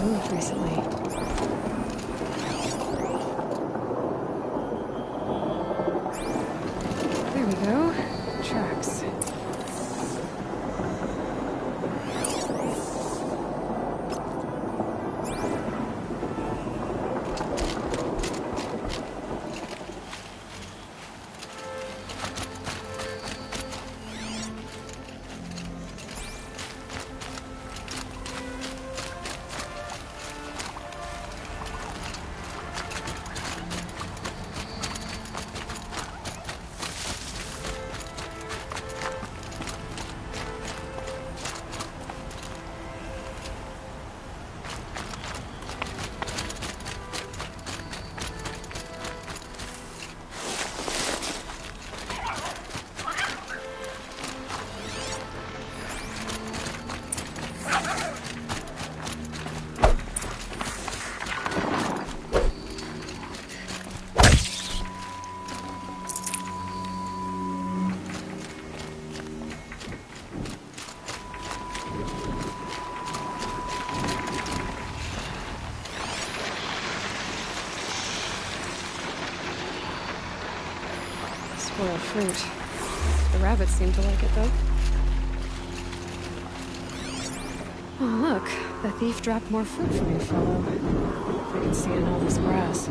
moved recently. There we go. Tracks. Spoiled fruit. The rabbits seem to like it, though. Oh, look. The thief dropped more fruit for me, fellow. If I can see in all this grass.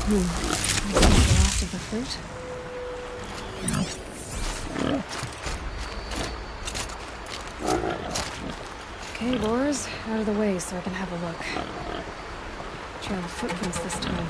I see the last of the fruit. Okay, boars, out of the way so I can have a look. Trail of footprints this time.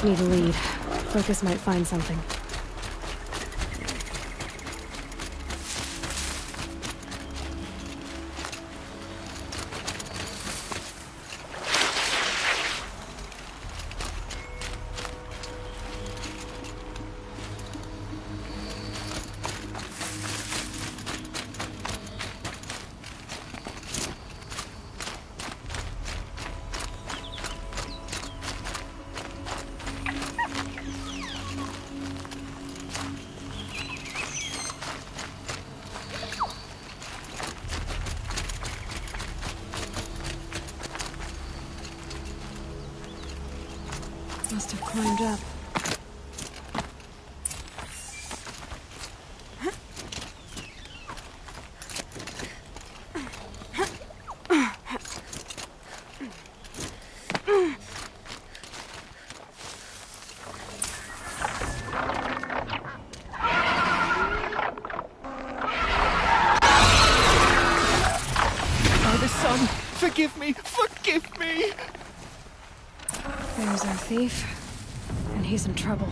Need a lead. Focus might find something. must have climbed up. Forgive me! Forgive me! There's our thief, and he's in trouble.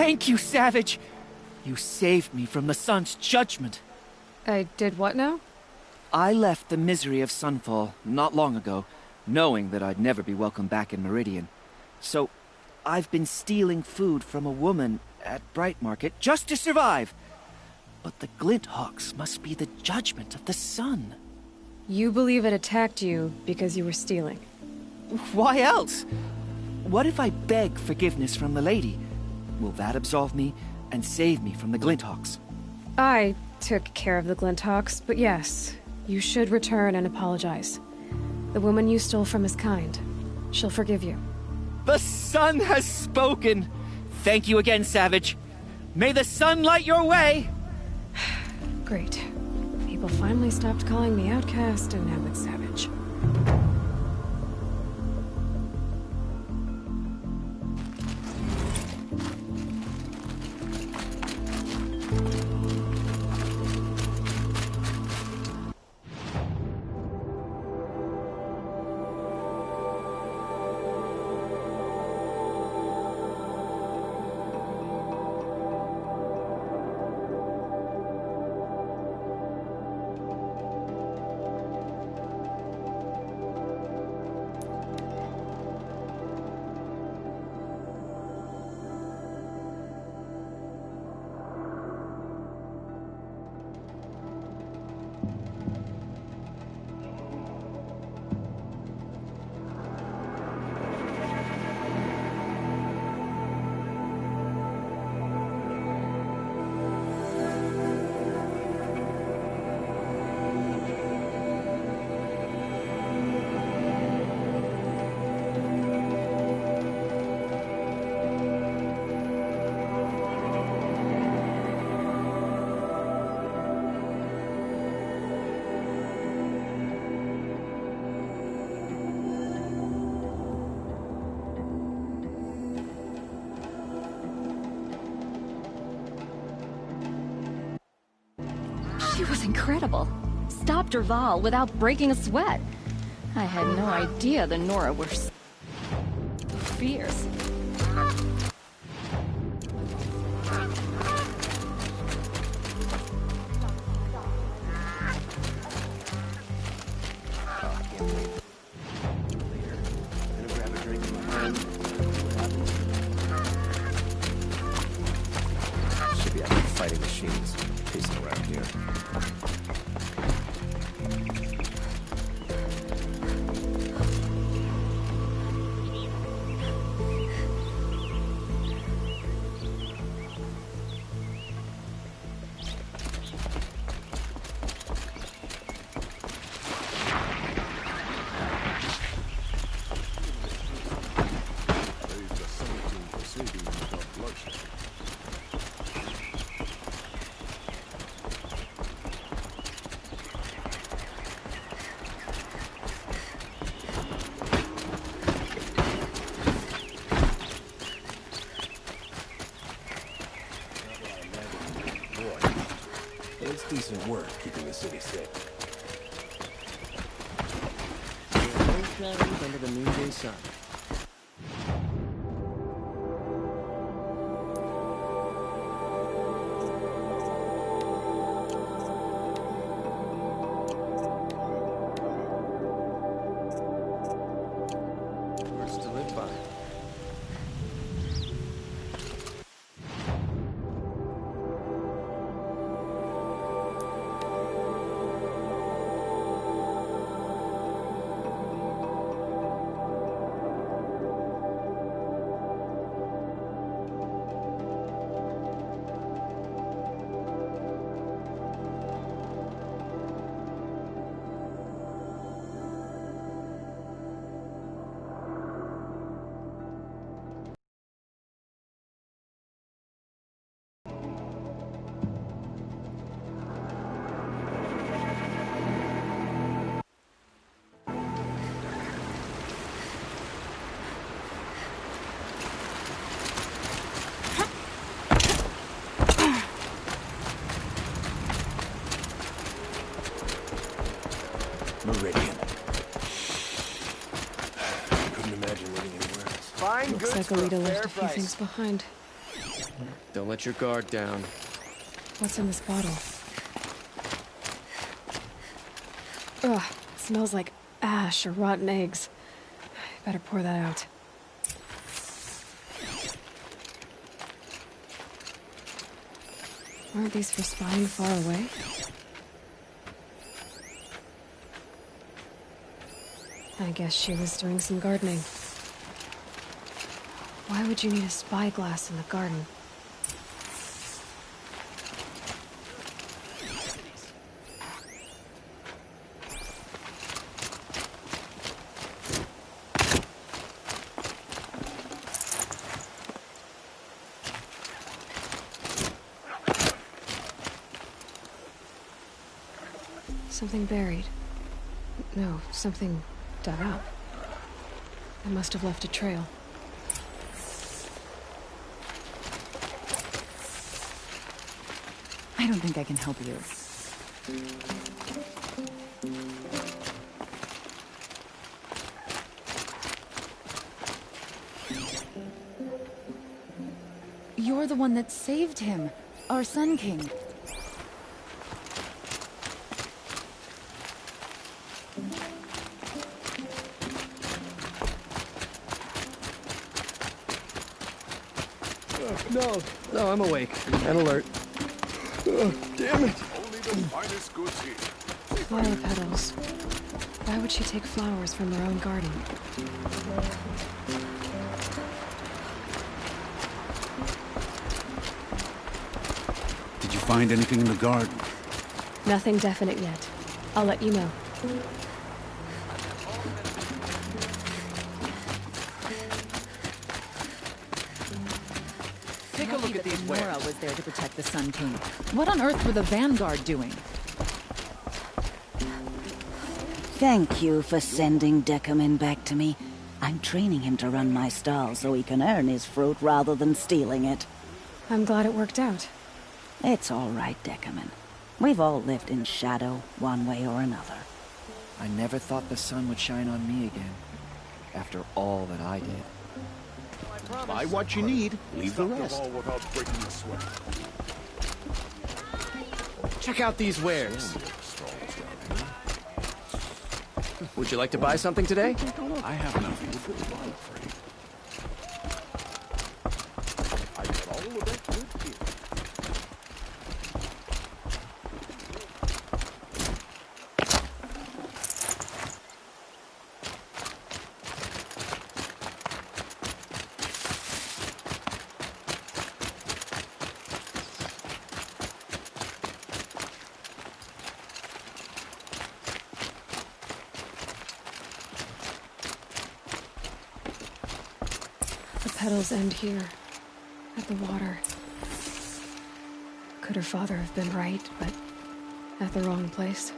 Thank you, Savage! You saved me from the sun's judgment. I did what now? I left the misery of Sunfall not long ago, knowing that I'd never be welcome back in Meridian. So, I've been stealing food from a woman at Bright Market just to survive. But the Glinthawks must be the judgment of the sun. You believe it attacked you because you were stealing? Why else? What if I beg forgiveness from the lady? Will that absolve me and save me from the Glinthawks? I took care of the Glinthawks, but yes, you should return and apologize. The woman you stole from is kind. She'll forgive you. The sun has spoken! Thank you again, Savage. May the sun light your way! Great. People finally stopped calling me outcast, and now it's Savage. She was incredible. Stopped Dervahl without breaking a sweat. I had no idea the Nora were fierce. Should be out fighting machines, pacing around here. It's decent work keeping the city safe. No shadows under the noonday sun. Words to live by. Meridian. Couldn't imagine living anywhere else. Fine Looks like Alita left a few things behind. Don't let your guard down. What's in this bottle? Ugh, it smells like ash or rotten eggs. Better pour that out. Aren't these for spying far away? I guess she was doing some gardening. Why would you need a spyglass in the garden? Something buried. No, something dug up. I must have left a trail. I don't think I can help you. You're the one that saved him, our Sun King. No, I'm awake and alert. Damn it! Only the finest goods here. Flower petals. Why would she take flowers from her own garden? Did you find anything in the garden? Nothing definite yet. I'll let you know. Take a look at these wares. Nora was there to protect the Sun King. What on earth were the Vanguard doing? Thank you for sending Decamin back to me. I'm training him to run my stall so he can earn his fruit rather than stealing it. I'm glad it worked out. It's all right, Decamin. We've all lived in shadow, one way or another. I never thought the sun would shine on me again, after all that I did. Buy what you need, leave the rest. Without breaking a sweat. Check out these wares. Would you like to buy something today? I have nothing to buy, I'm afraid. I got all of that good here. The petals end here, at the water. Could her father have been right, but at the wrong place?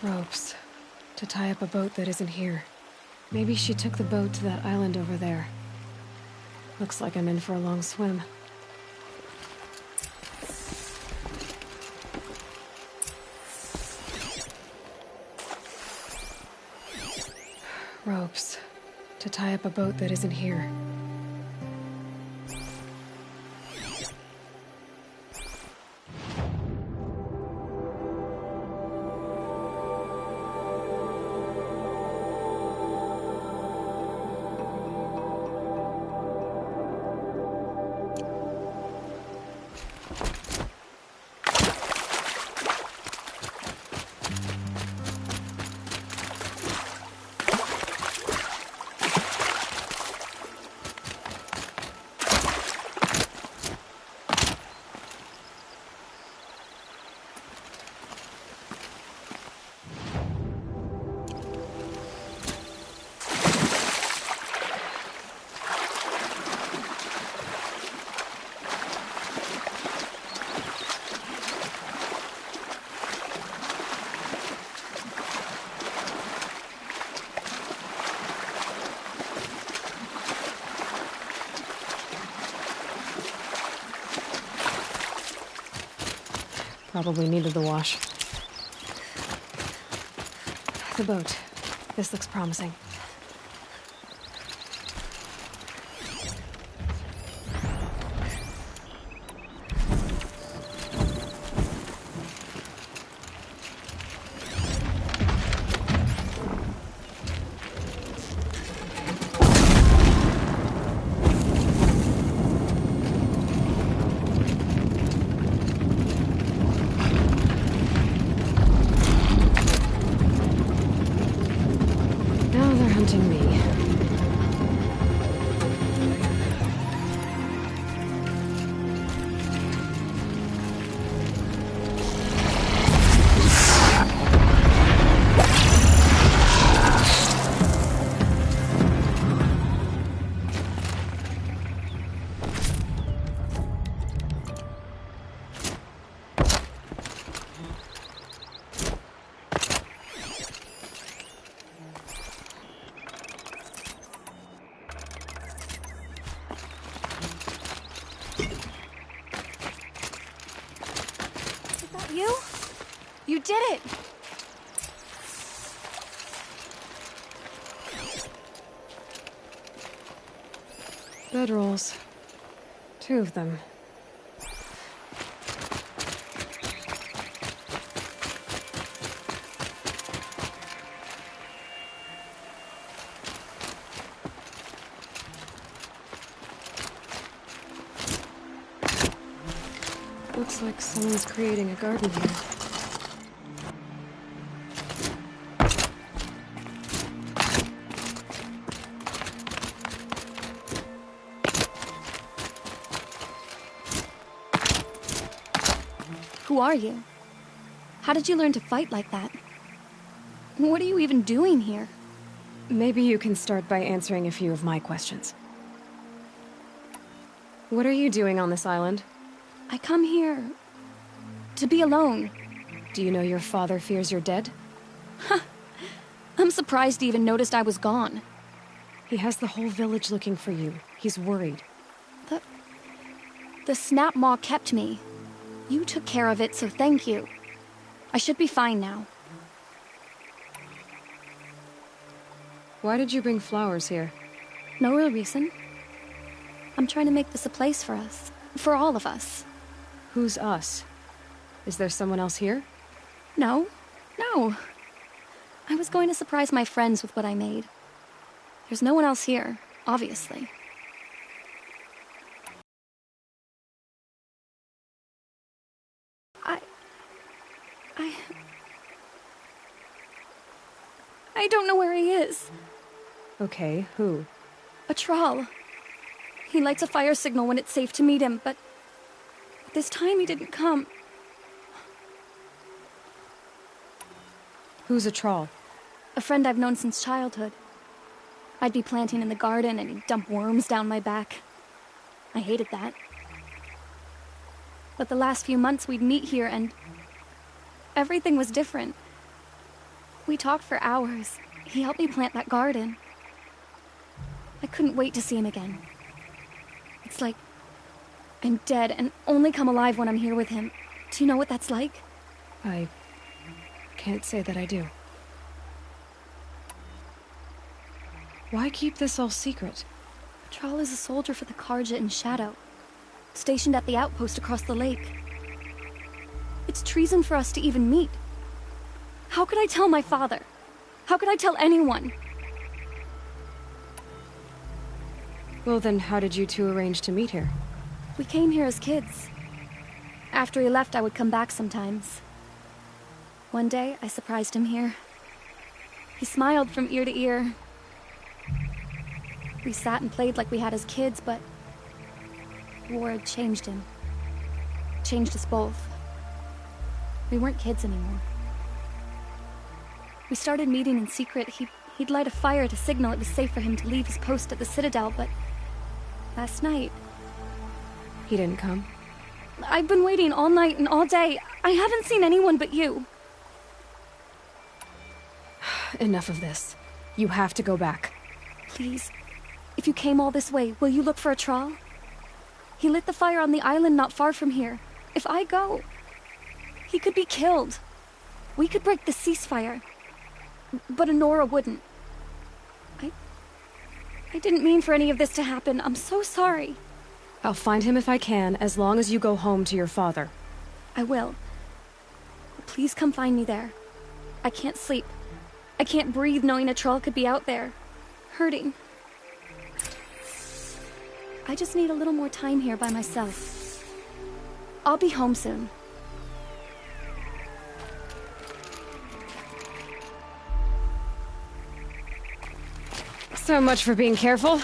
Ropes. To tie up a boat that isn't here. Maybe she took the boat to that island over there. Looks like I'm in for a long swim. Ropes. To tie up a boat that isn't here. Probably needed the wash. The boat. This looks promising. hunting me. You did it! Bedrolls. 2 of them. Looks like someone's creating a garden here. Who are you? How did you learn to fight like that? What are you even doing here? Maybe you can start by answering a few of my questions. What are you doing on this island? I come here to be alone. Do you know your father fears you're dead? I'm surprised he even noticed I was gone. He has the whole village looking for you. He's worried. The Snap Maw kept me. You took care of it, so thank you. I should be fine now. Why did you bring flowers here? No real reason. I'm trying to make this a place for us. For all of us. Who's us? Is there someone else here? No. I was going to surprise my friends with what I made. There's no one else here, obviously. I don't know where he is. Okay, who? A Thrall. He lights a fire signal when it's safe to meet him, but this time he didn't come. Who's a Thrall? A friend I've known since childhood. I'd be planting in the garden and he'd dump worms down my back. I hated that. But the last few months we'd meet here and everything was different. We talked for hours. He helped me plant that garden. I couldn't wait to see him again. It's like I'm dead and only come alive when I'm here with him. Do you know what that's like? I can't say that I do. Why keep this all secret? Thrall is a soldier for the Carja in Shadow, stationed at the outpost across the lake. It's treason for us to even meet. How could I tell my father? How could I tell anyone? Well then, how did you two arrange to meet here? We came here as kids. After he left, I would come back sometimes. One day, I surprised him here. He smiled from ear to ear. We sat and played like we had as kids, but war had changed him. Changed us both. We weren't kids anymore. We started meeting in secret. He'd light a fire to signal it was safe for him to leave his post at the Citadel, but last night... He didn't come? I've been waiting all night and all day. I haven't seen anyone but you. Enough of this. You have to go back. Please. If you came all this way, will you look for a Thrall? He lit the fire on the island not far from here. If I go, he could be killed. We could break the ceasefire. But Anora wouldn't. I didn't mean for any of this to happen. I'm so sorry. I'll find him if I can, as long as you go home to your father. I will. Please come find me there. I can't sleep. I can't breathe knowing a Thrall could be out there, hurting. I just need a little more time here by myself. I'll be home soon. So much for being careful.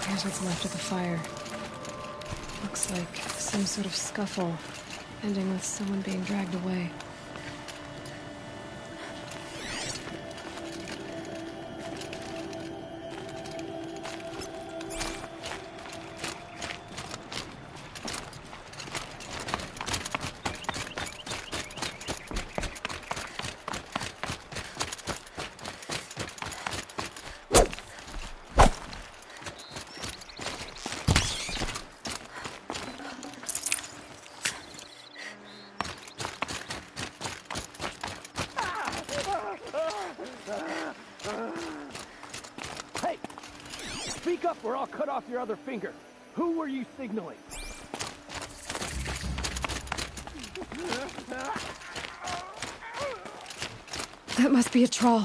Here's what's left of the fire. Looks like some sort of scuffle, ending with someone being dragged away. Hey! Speak up or I'll cut off your other finger. Who were you signaling? That must be a troll.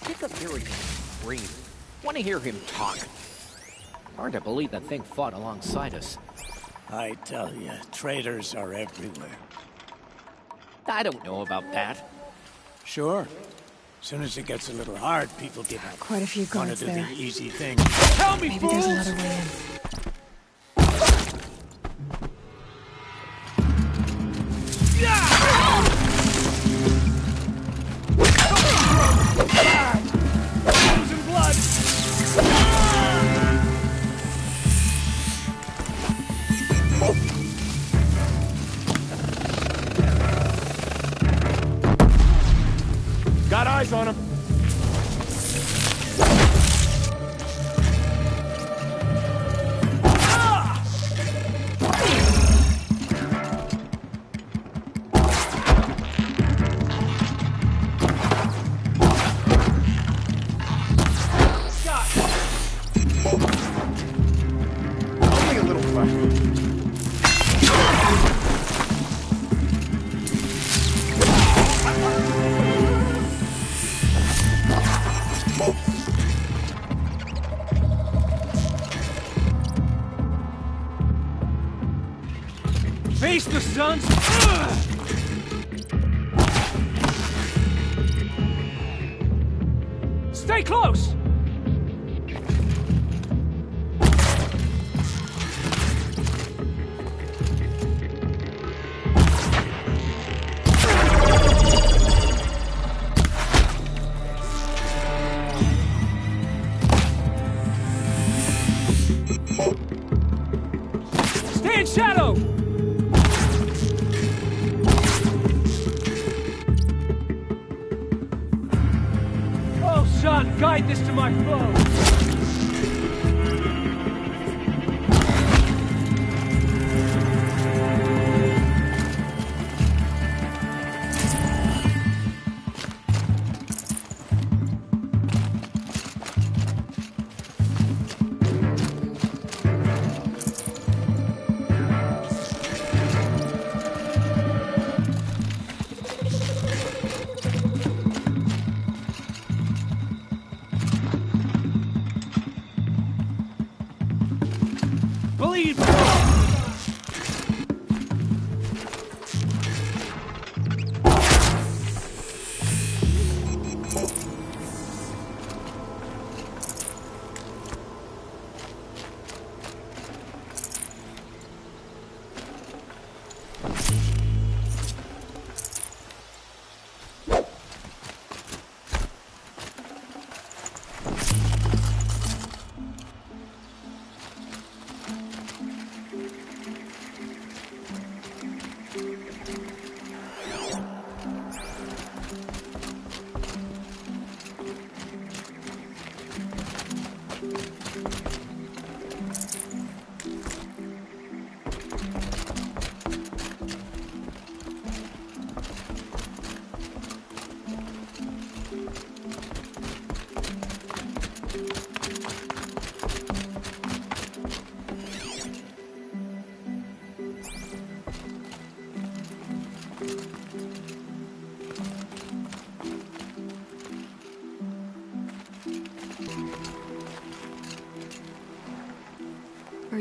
Sick of hearing him scream. Want to hear him talk. Hard to believe that thing fought alongside us. I tell you, traitors are everywhere. I don't know about that. Sure. As soon as it gets a little hard, people give up. Quite a few Want guards to do there. the easy thing. Tell me, Maybe there's another way in. Losing blood! Got eyes on him. Only a little fun. Face the sons! Stay close! Stay in shadow! Oh, son, guide this to my foe! Believe me!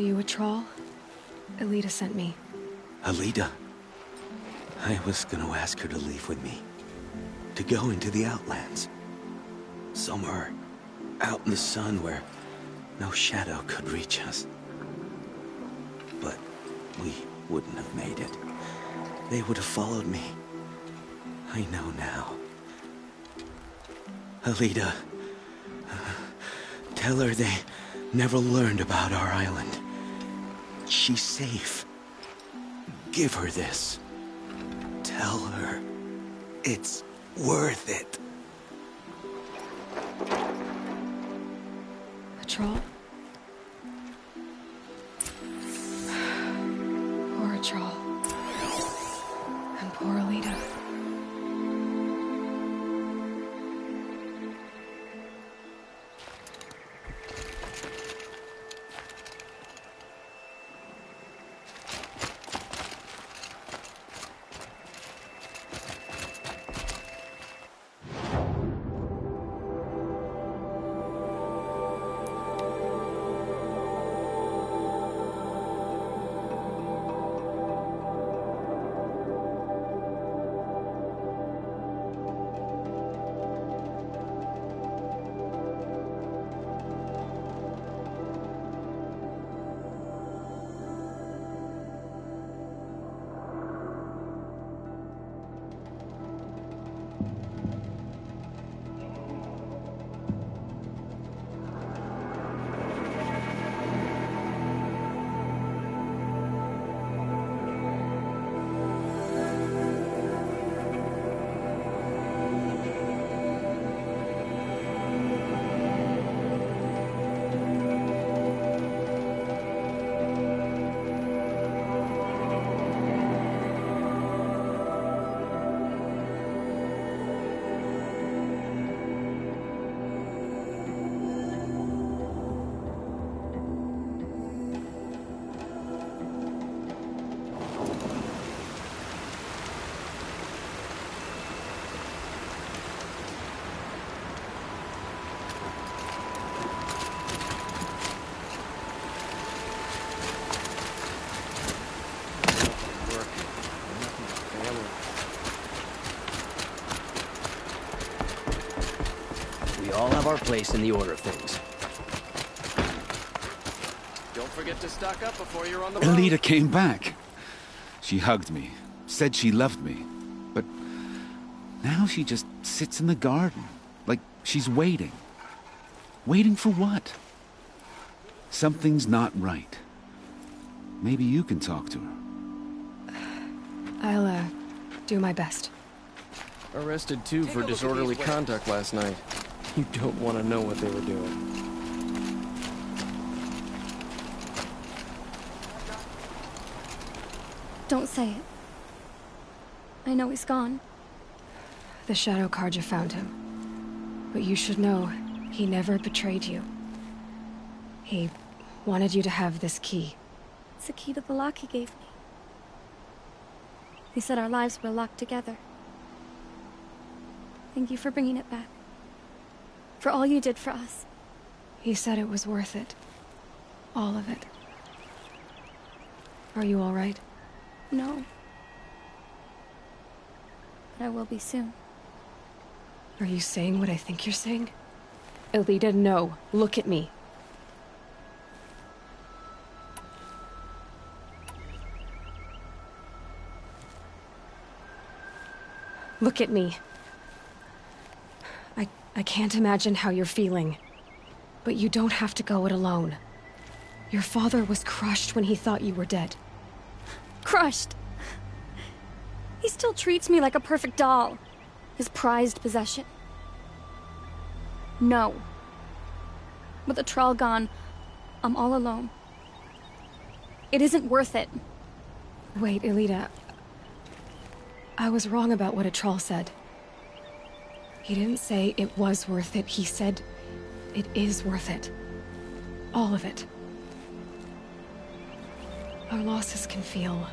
you a troll? Elita sent me. Alita? I was gonna ask her to leave with me. To go into the Outlands. Somewhere out in the sun where no shadow could reach us. But we wouldn't have made it. They would have followed me. I know now. Alita, tell her they never learned about our island. She's safe. Give her this. Tell her it's worth it. A troll? Poor troll. And poor Alita. We all have our place in the order of things. Don't forget to stock up before you're on the road. Alita came back. She hugged me, said she loved me, but now she just sits in the garden, like she's waiting. Waiting for what? Something's not right. Maybe you can talk to her. I'll, do my best. Arrested too for disorderly conduct last night. You don't want to know what they were doing. Don't say it. I know he's gone. The Shadow Carja found him. But you should know, he never betrayed you. He wanted you to have this key. It's the key to the lock he gave me. He said our lives were locked together. Thank you for bringing it back. For all you did for us. He said it was worth it. All of it. Are you all right? No. But I will be soon. Are you saying what I think you're saying? Elita, no. Look at me. Look at me. I can't imagine how you're feeling. But you don't have to go it alone. Your father was crushed when he thought you were dead. Crushed? He still treats me like a perfect doll. His prized possession. No. With the Thrall gone, I'm all alone. It isn't worth it. Wait, Elita. I was wrong about what a Thrall said. He didn't say it was worth it. He said it is worth it. All of it. Our losses can feel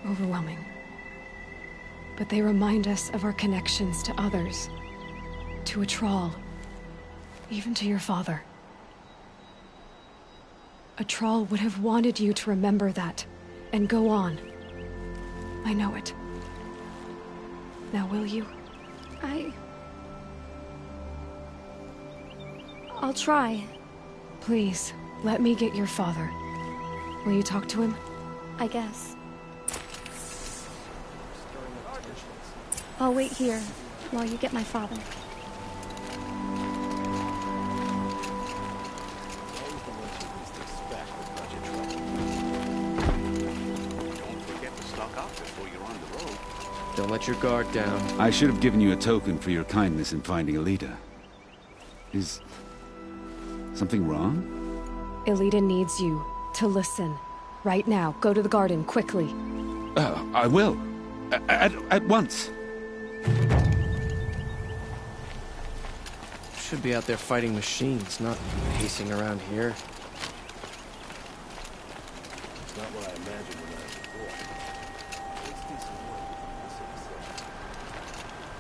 overwhelming. But they remind us of our connections to others. To a Thrall. Even to your father. A Troll would have wanted you to remember that, and go on. I know it. Now will you? I'll try. Please, let me get your father. Will you talk to him? I guess. I'll wait here while you get my father. Don't let your guard down. I should have given you a token for your kindness in finding Elita. Is something wrong? Elita needs you to listen. Right now, go to the garden, quickly. I will. At once. Should be out there fighting machines, not pacing around here. It's not what I imagined when I was before.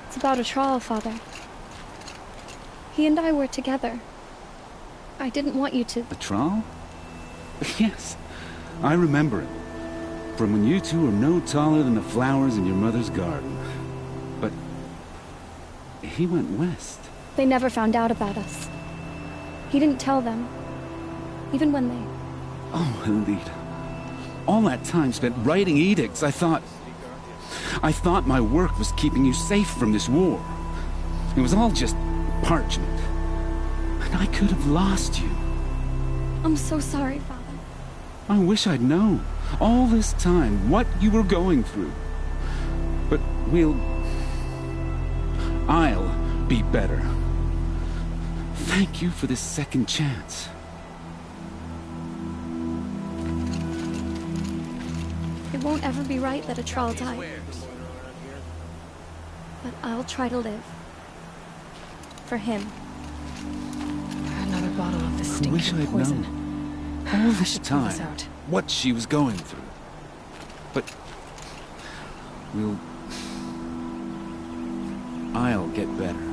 It's about a Troll, Father. He and I were together. I didn't want you to... A Troll? Yes, I remember him. From when you two were no taller than the flowers in your mother's garden. But he went west. They never found out about us. He didn't tell them. Even when they... Oh, Elita. All that time spent writing edicts, I thought my work was keeping you safe from this war. It was all just parchment. And I could have lost you. I'm so sorry, Father. I wish I'd known, all this time, what you were going through. But I'll be better. Thank you for this second chance. It won't ever be right that a Troll died. But I'll try to live. For him. Another bottle of the I wish stinking I'd poison. known all this should pull this time out. what she was going through. But I'll get better.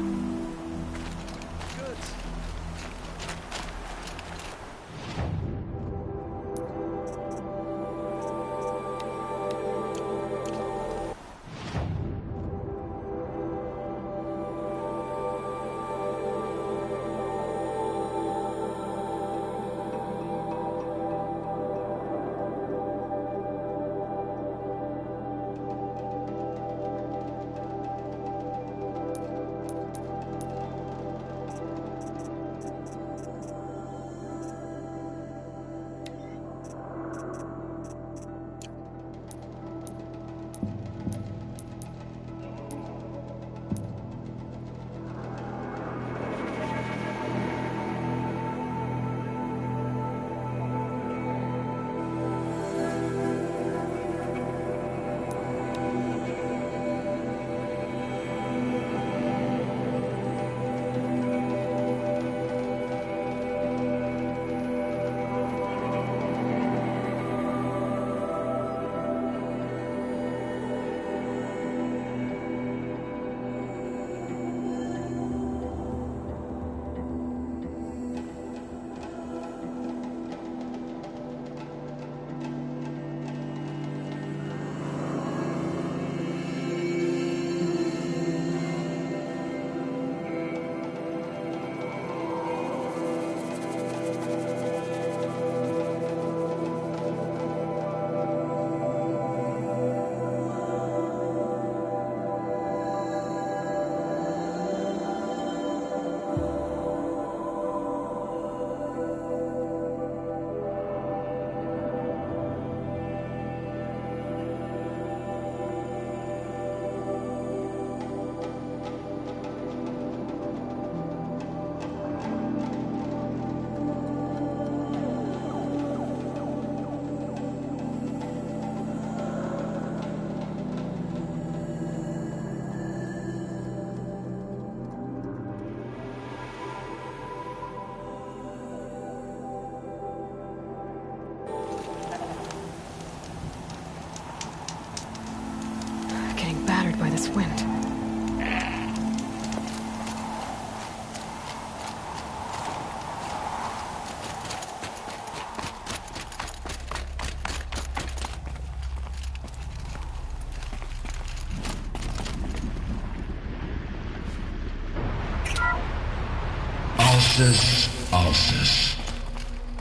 Arsus Alsus,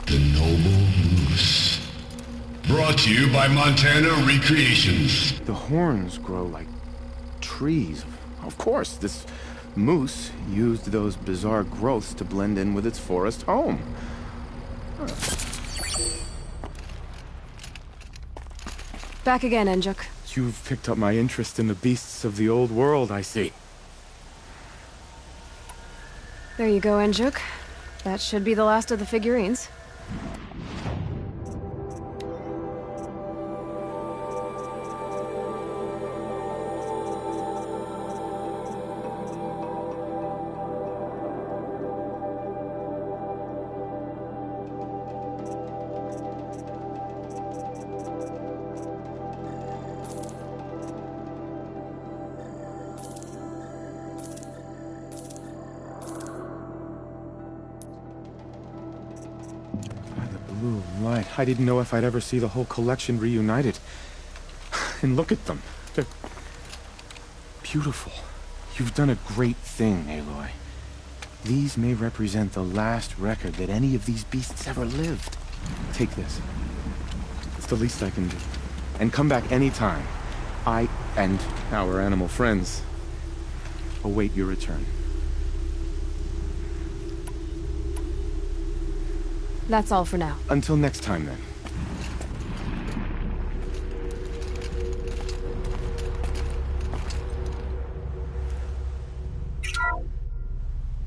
the noble moose. Brought to you by Montana Recreations. The horns grow like trees. Of course, this moose used those bizarre growths to blend in with its forest home. Back again, Enjuk. You've picked up my interest in the beasts of the old world, I see. There you go, Enjuk. That should be the last of the figurines. Blue light. I didn't know if I'd ever see the whole collection reunited. And look at them. They're beautiful. You've done a great thing, Aloy. These may represent the last record that any of these beasts ever lived. Take this. It's the least I can do. And come back anytime. I and our animal friends await your return. That's all for now. Until next time, then.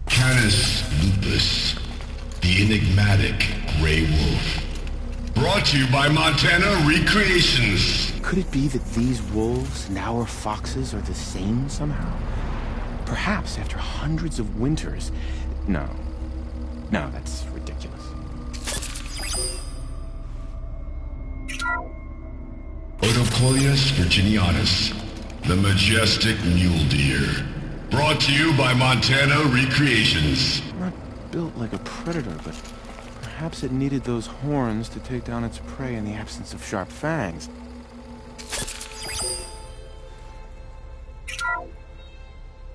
Canis lupus, the enigmatic gray wolf. Brought to you by Montana Recreations. Could it be that these wolves and our foxes are the same somehow? Perhaps after hundreds of winters. No, that's ridiculous. Odocoleus virginianus, the majestic mule deer. Brought to you by Montana Recreations. Not built like a predator, but perhaps it needed those horns to take down its prey in the absence of sharp fangs.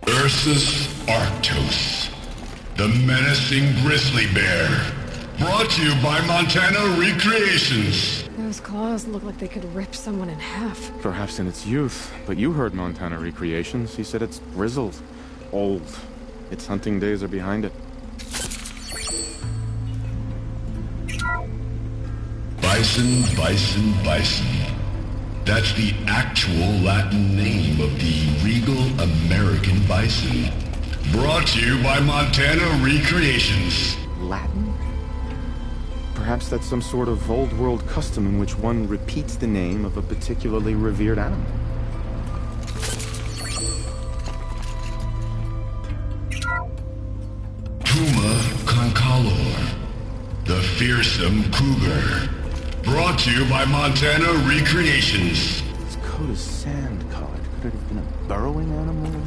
Ursus arctos, the menacing grizzly bear. Brought to you by Montana Recreations. Those claws look like they could rip someone in half. Perhaps in its youth, but you heard Montana Recreations. He said it's grizzled, old. Its hunting days are behind it. Bison, bison, bison. That's the actual Latin name of the regal American bison. Brought to you by Montana Recreations. Latin? Perhaps that's some sort of old world custom in which one repeats the name of a particularly revered animal. Puma concalor, the fearsome cougar. Brought to you by Montana Recreations. Its coat is sand-colored. Could it have been a burrowing animal?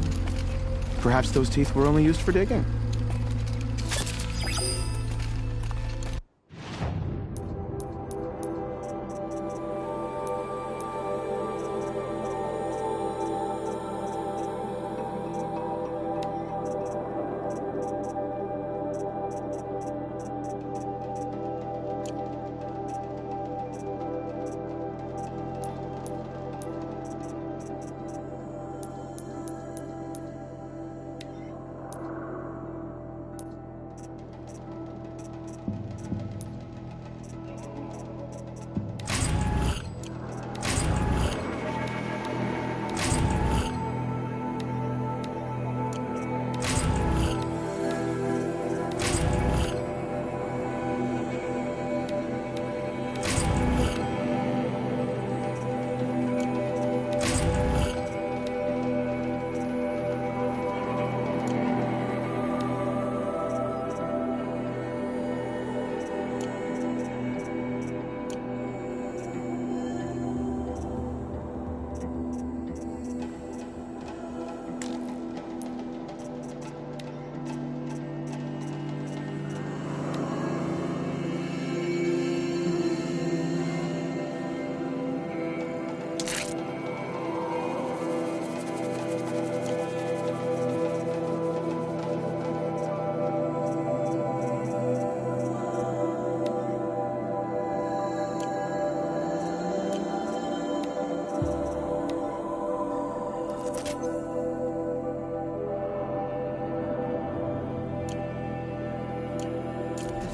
Perhaps those teeth were only used for digging.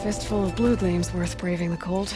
fistful of blue gleam's worth braving the cold.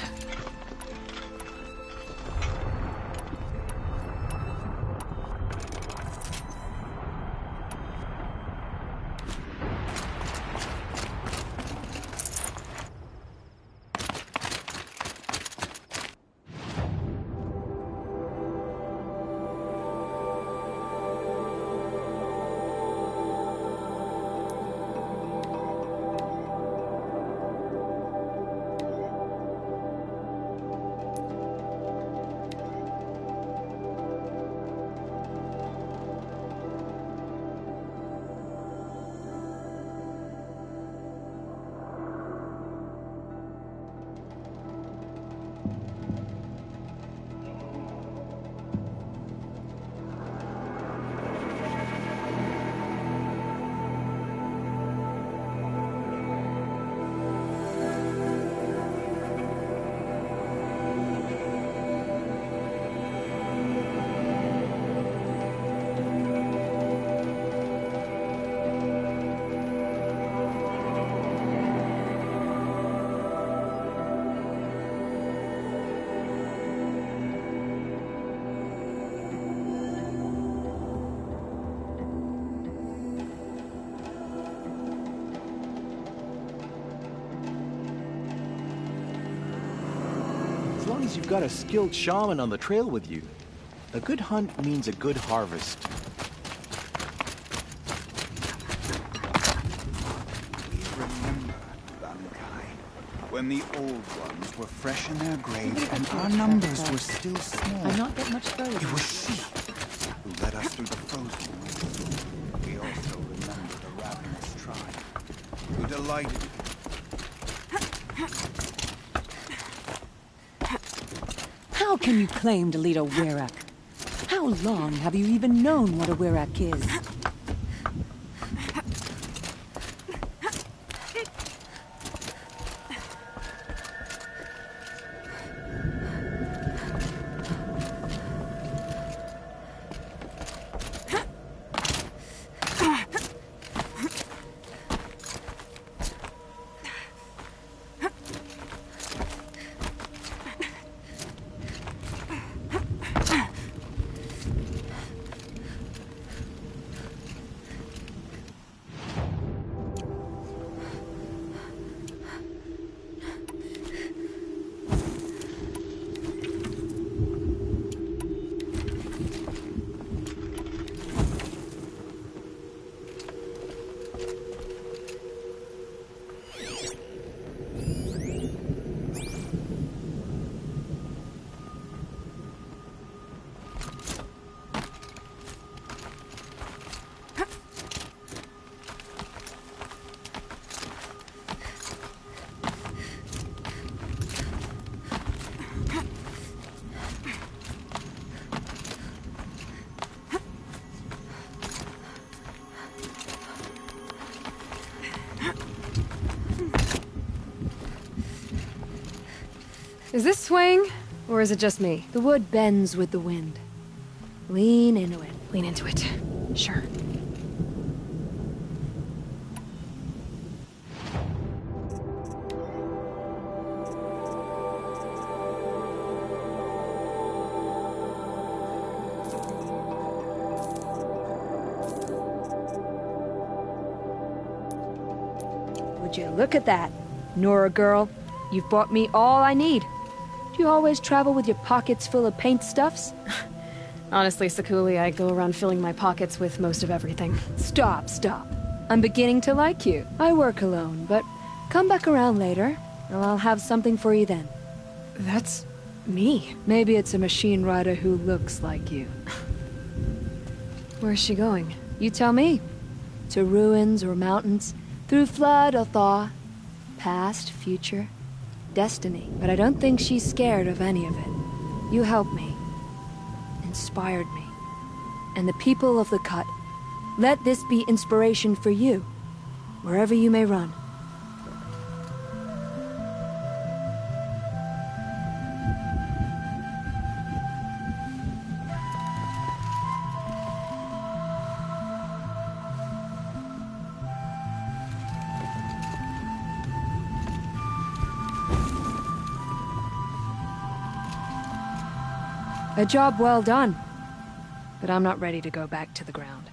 As long as you've got a skilled shaman on the trail with you, a good hunt means a good harvest. We remember, Bankai, when the old ones were fresh in their graves and our numbers were still small. I'm not that much further. It was she who led us through the frozen woods. We also remember the ravenous tribe who delighted. How can you claim to lead a Werak? How long have you even known what a Werak is? Is this swaying, or is it just me? The wood bends with the wind. Lean into it. Lean into it. Sure. Would you look at that, Nora girl? You've brought me all I need. Do you always travel with your pockets full of paint stuffs? Honestly, Sakuli, I go around filling my pockets with most of everything. Stop. I'm beginning to like you. I work alone, but come back around later, and I'll have something for you then. That's me. Maybe it's a machine rider who looks like you. Where's she going? You tell me. To ruins or mountains, through flood or thaw, past, future, destiny. But I don't think she's scared of any of it. You helped me. Inspired me. And the people of the Cut. Let this be inspiration for you, wherever you may run. A job well done. But I'm not ready to go back to the ground.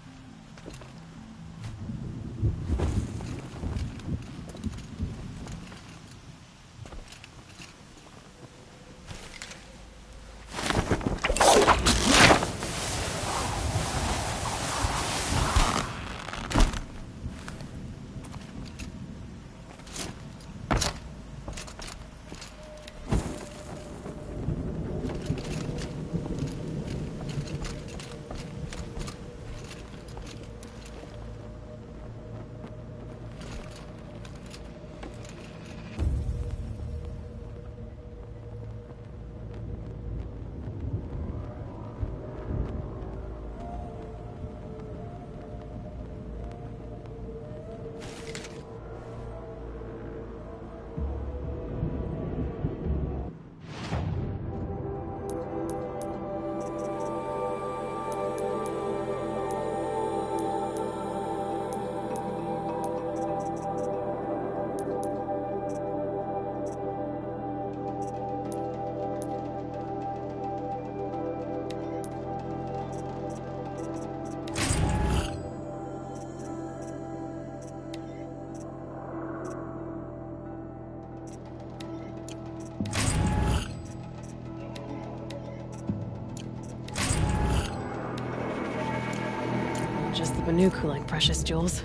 Just the Banuk who like precious jewels.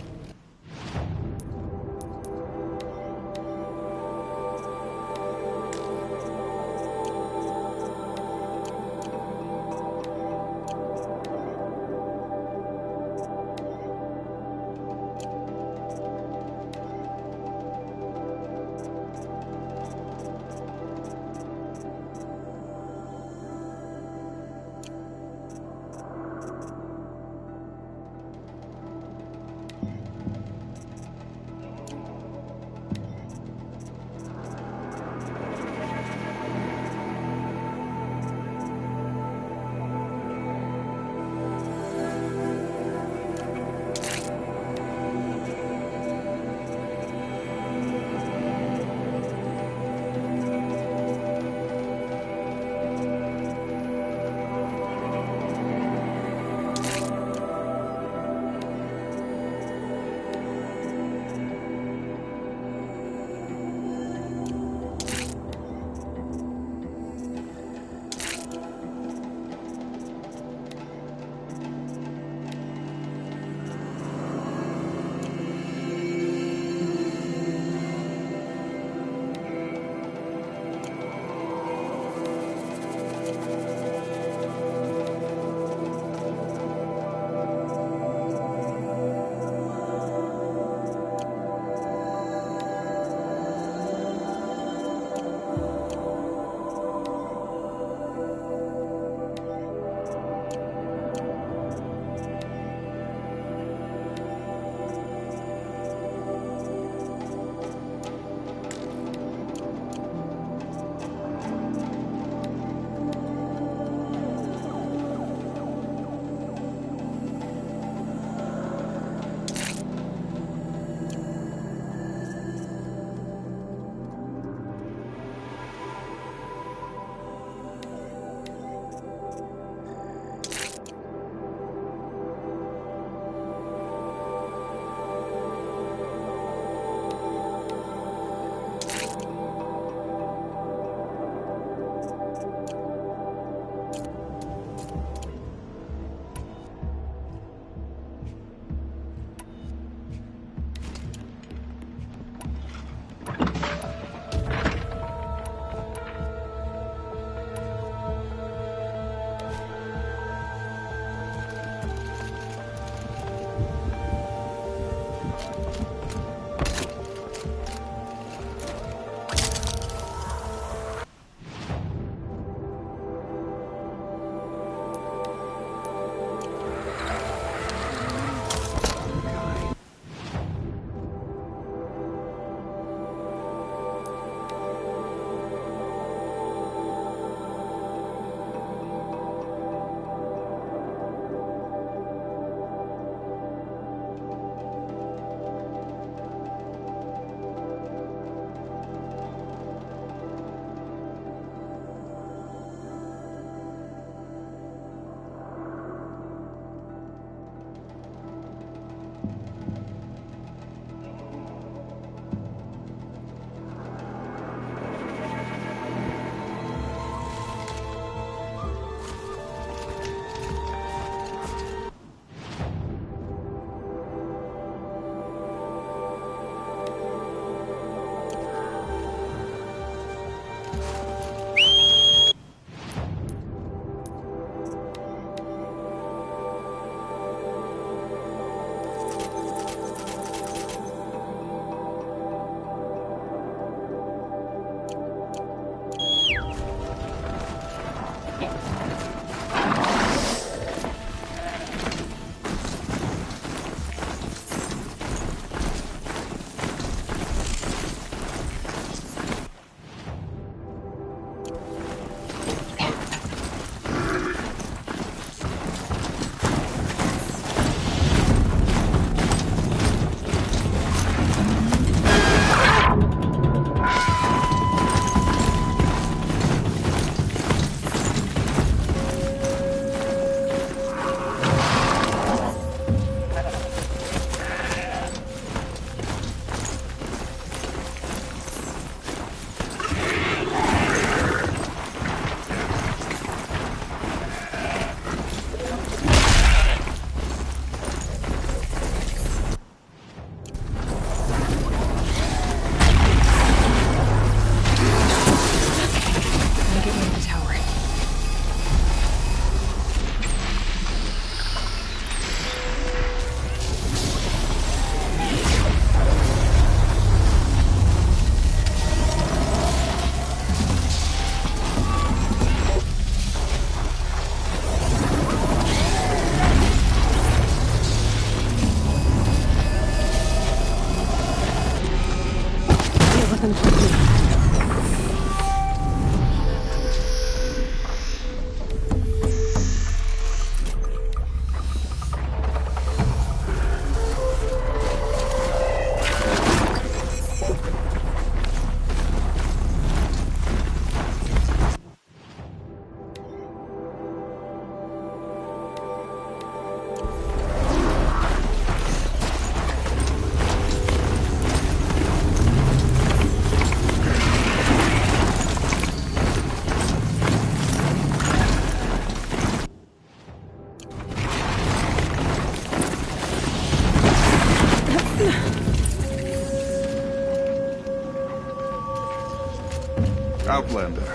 Outlander,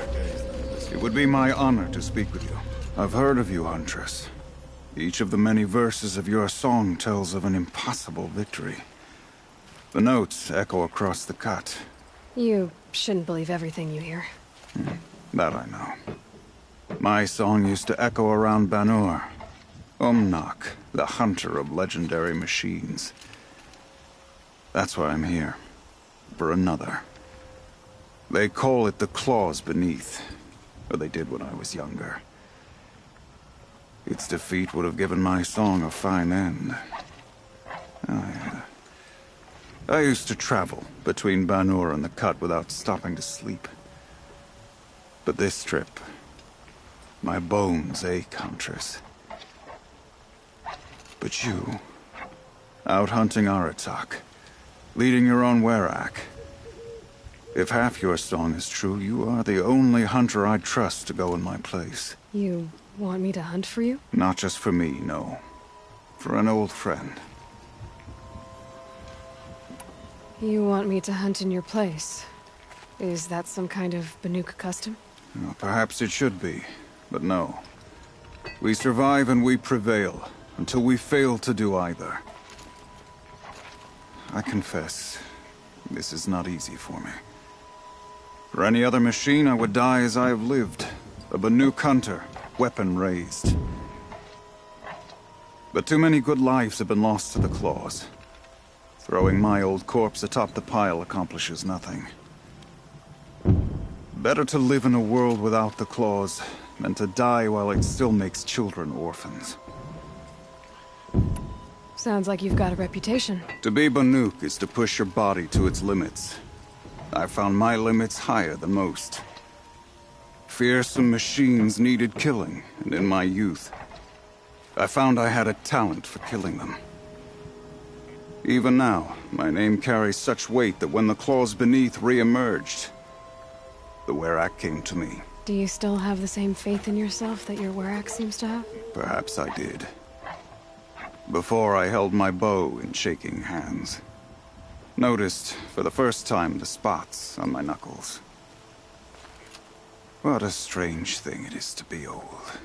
it would be my honor to speak with you. I've heard of you, Huntress. Each of the many verses of your song tells of an impossible victory. The notes echo across the cut. You shouldn't believe everything you hear. That I know. My song used to echo around Banur. Umnak, the hunter of legendary machines. That's why I'm here. For another. They call it the Claws Beneath. Or they did when I was younger. Its defeat would have given my song a fine end. I used to travel between Banur and the Cut without stopping to sleep. But this trip, my bones ache, Huntress. But you, out hunting Aratak, leading your own Werak. If half your song is true, you are the only hunter I'd trust to go in my place. You want me to hunt for you? Not just for me, no. For an old friend. You want me to hunt in your place? Is that some kind of Banuk custom? Well, perhaps it should be, but no. We survive and we prevail, until we fail to do either. I confess, this is not easy for me. For any other machine, I would die as I have lived. A Banuk hunter, weapon raised. But too many good lives have been lost to the Claws. Throwing my old corpse atop the pile accomplishes nothing. Better to live in a world without the Claws than to die while it still makes children orphans. Sounds like you've got a reputation. To be Banuk is to push your body to its limits. I found my limits higher than most. Fearsome machines needed killing, and in my youth, I found I had a talent for killing them. Even now, my name carries such weight that when the Claws Beneath re-emerged, the Werak came to me. Do you still have the same faith in yourself that your Werak seems to have? Perhaps I did. Before I held my bow in shaking hands. Noticed, for the first time, the spots on my knuckles. What a strange thing it is to be old.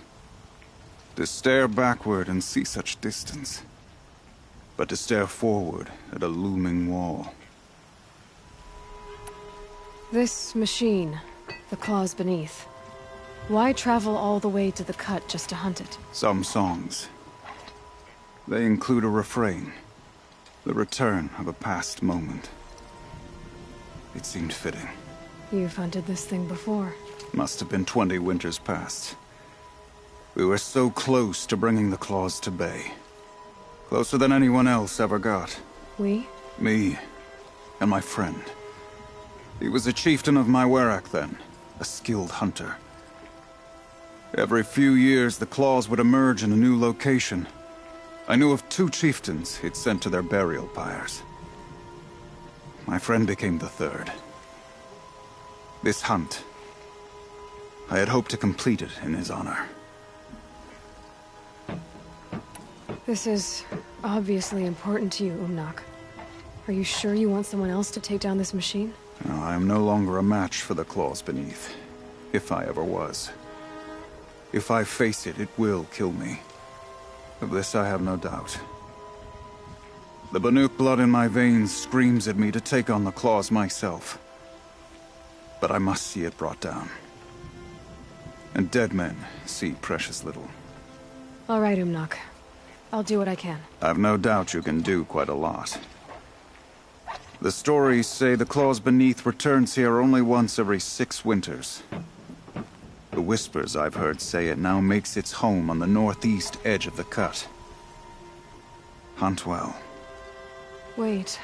To stare backward and see such distance. But to stare forward at a looming wall. This machine, the claws beneath. Why travel all the way to the cut just to hunt it? Some songs. They include a refrain. The return of a past moment. It seemed fitting. You've hunted this thing before. Must have been 20 winters past. We were so close to bringing the claws to bay. Closer than anyone else ever got. We? Me. And my friend. He was a chieftain of my Werak then. A skilled hunter. Every few years, the claws would emerge in a new location. I knew of 2 chieftains he'd sent to their burial pyres. My friend became the 3rd. This hunt, I had hoped to complete it in his honor. This is obviously important to you, Umnak. Are you sure you want someone else to take down this machine? No, I am no longer a match for the claws beneath. If I ever was. If I face it, it will kill me. Of this I have no doubt. The Banuk blood in my veins screams at me to take on the claws myself. But I must see it brought down. And dead men see precious little. All right, Umnak. I'll do what I can. I've no doubt you can do quite a lot. The stories say the claws beneath returns here only once every 6 winters. The whispers I've heard say it now makes its home on the northeast edge of the cut. Hunt well. Wait.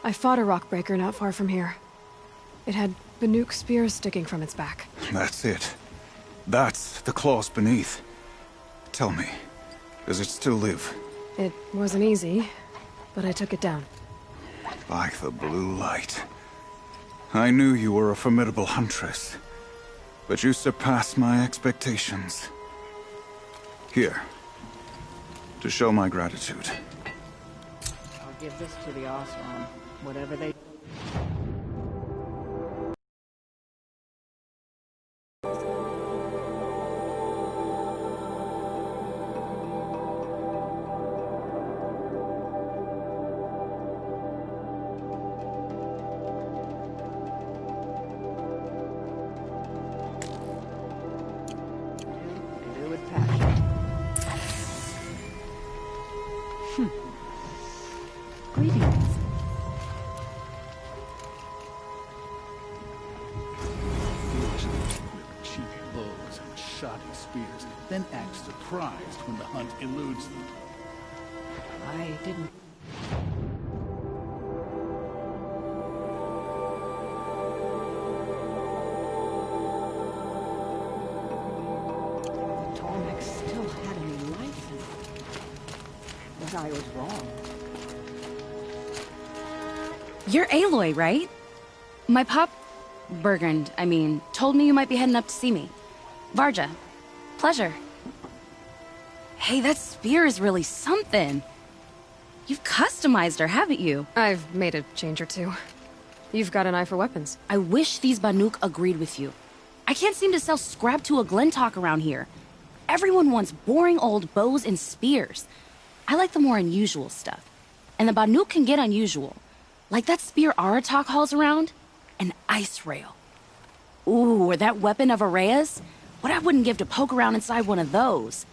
I fought a rockbreaker not far from here. It had Banuk spears sticking from its back. That's it. That's the claws beneath. Tell me, does it still live? It wasn't easy, but I took it down. By the blue light. I knew you were a formidable huntress. But you surpassed my expectations. Here. To show my gratitude. I'll give this to the Osram. Whatever they... Then act surprised when the hunt eludes them. I didn't... The Tormek still had any life in it. But I was wrong. You're Aloy, right? My pop... Bergrand, I mean, told me you might be heading up to see me. Varja. Pleasure. Hey, that spear is really something. You've customized her, haven't you? I've made a change or 2. You've got an eye for weapons. I wish these Banuk agreed with you. I can't seem to sell scrap to a Glinthawk around here. Everyone wants boring old bows and spears. I like the more unusual stuff. And the Banuk can get unusual. Like that spear Aratak hauls around. An ice rail. Ooh, or that weapon of Araya's. What I wouldn't give to poke around inside one of those.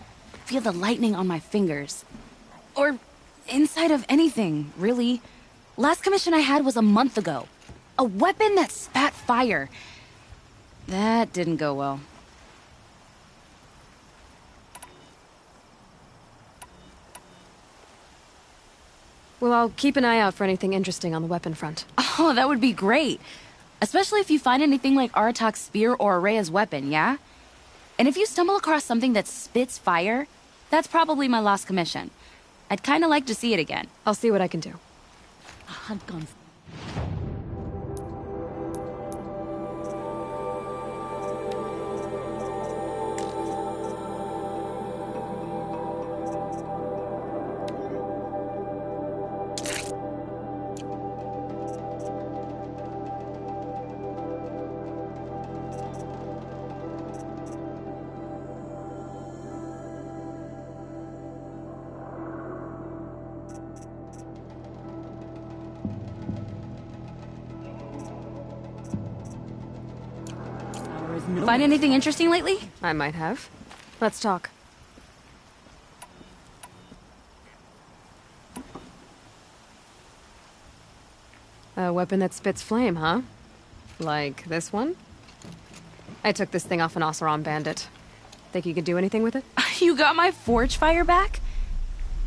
Feel the lightning on my fingers. Or inside of anything, really. Last commission I had was a month ago. A weapon that spat fire. That didn't go well. Well, I'll keep an eye out for anything interesting on the weapon front. Oh, that would be great. Especially if you find anything like Aratak's spear or Araya's weapon, yeah? And if you stumble across something that spits fire, that's probably my lost commission. I'd kinda like to see it again. I'll see what I can do. A hunt gun. Find anything interesting lately? I might have. Let's talk. A weapon that spits flame, huh? Like this one? I took this thing off an Oseram bandit. Think you could do anything with it? You got my forge fire back?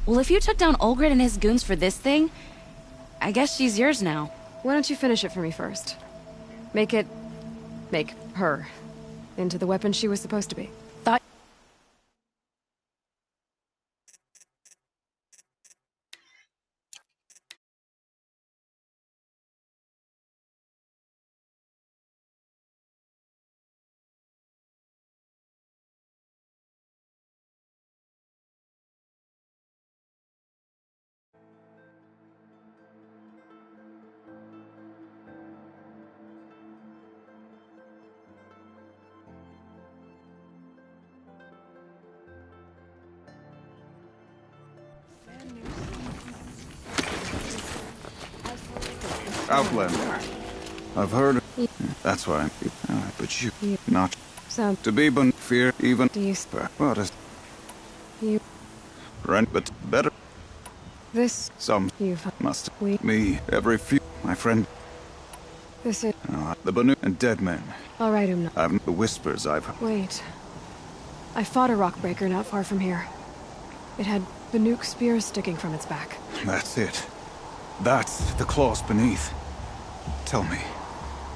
Well, if you took down Olgrid and his goons for this thing, I guess she's yours now. Why don't you finish it for me first? Make her into the weapon she was supposed to be. Thought... Outlander. I've heard. That's why. But you, not So to be but fear even. Do you? What is? You. Rent, but better. This. Some You've. must. We. Me every few. My friend. This is. The Banu and dead men. All right, Umna. I've the whispers I've heard. Wait. I fought a rockbreaker not far from here. It had Banuk spears sticking from its back. That's it. That's the claws beneath. Tell me,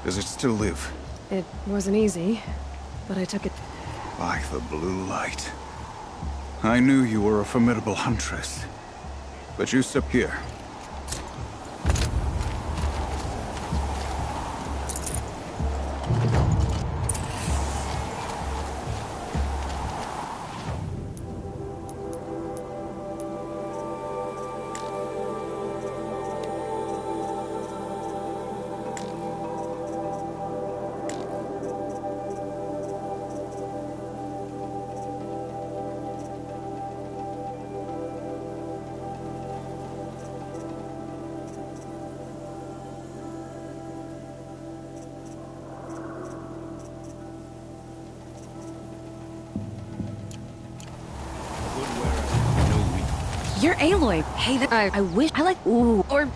does it still live? It wasn't easy, but I took it. Like the blue light. I knew you were a formidable huntress. But you sit here. You're Aloy. Hey, I wish I like. Ooh, or.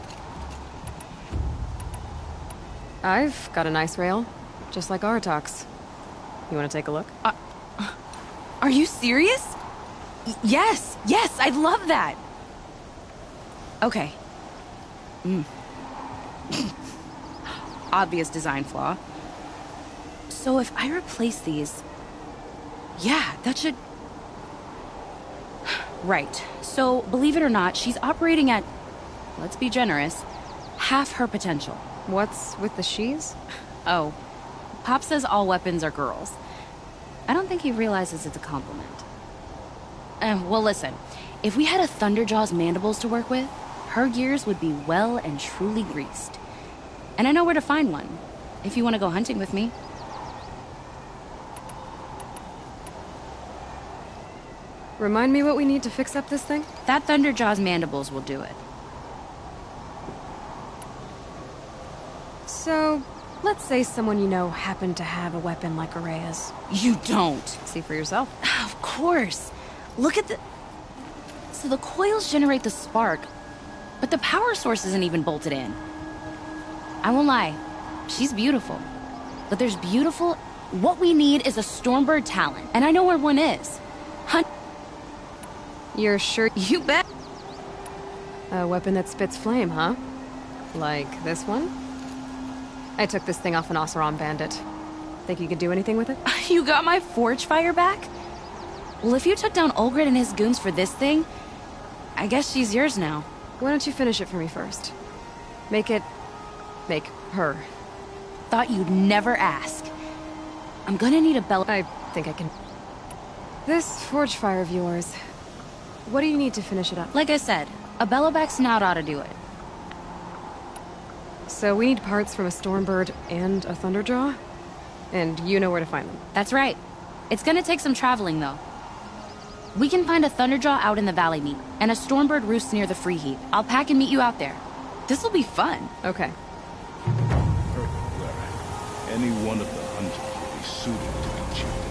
I've got a nice rail, just like Aratox. You want to take a look? Are you serious? Yes, I'd love that. Okay. Obvious design flaw. So if I replace these... Yeah, that should... Right. So, believe it or not, she's operating at, let's be generous, half her potential. What's with the she's? Oh, Pop says all weapons are girls. I don't think he realizes it's a compliment. Well, listen. If we had a Thunderjaw's mandibles to work with, her gears would be well and truly greased. And I know where to find one, if you want to go hunting with me. Remind me what we need to fix up this thing? That Thunderjaw's mandibles will do it. So, let's say someone you know happened to have a weapon like Araya's. You don't. See for yourself. Of course. Look at the... So the coils generate the spark, but the power source isn't even bolted in. I won't lie. She's beautiful. But there's beautiful... What we need is a Stormbird talent, and I know where one is. Hunt... You're sure? You bet. A weapon that spits flame, huh? Like this one? I took this thing off an Oseram bandit. Think you could do anything with it? You got my forge fire back? Well, if you took down Olgrid and his goons for this thing, I guess she's yours now. Why don't you finish it for me first? Make her. Thought you'd never ask. I'm gonna need a bell. I think I can. This forge fire of yours, what do you need to finish it up? Like I said, a bellowback snout ought to do it. So we need parts from a Stormbird and a Thunderjaw? And you know where to find them. That's right. It's gonna take some traveling, though. We can find a Thunderjaw out in the Valley Meet, and a Stormbird roosts near the Free Heap. I'll pack and meet you out there. This'll be fun. Okay. Any one of the hunters will be suited to be championed.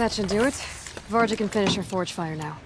that should do it. Varga can finish her forge fire now.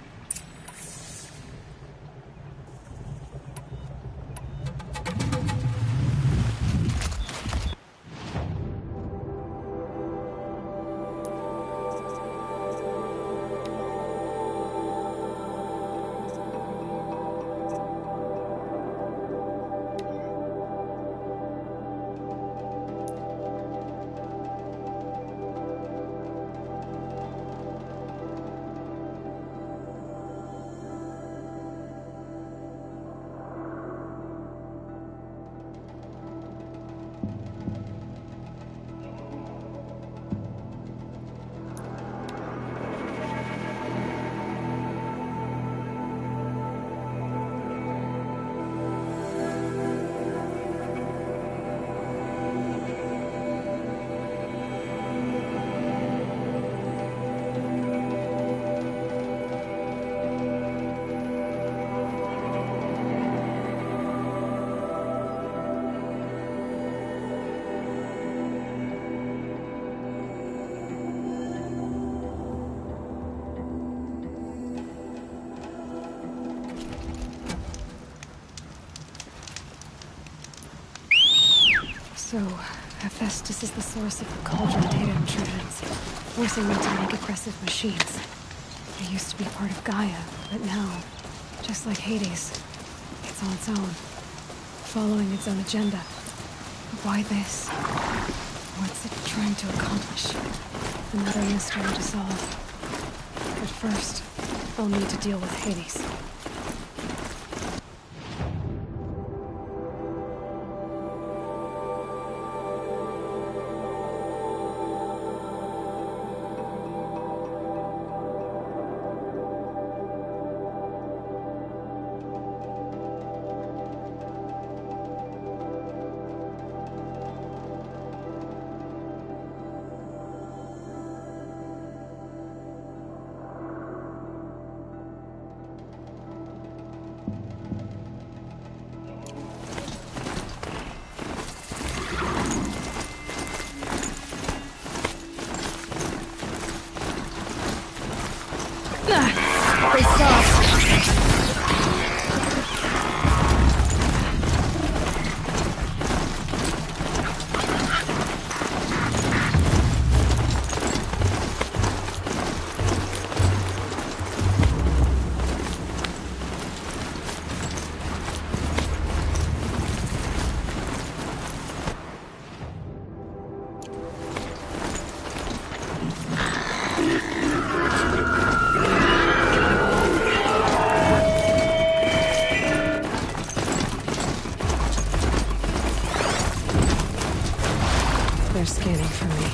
So, Hephaestus is the source of the Cauldron data intrusions, forcing me to make aggressive machines. They used to be part of Gaia, but now, just like Hades, it's on its own, following its own agenda. Why this? What's it trying to accomplish? Another mystery to solve. But first, I'll need to deal with Hades. They stopped. They're scanning for me.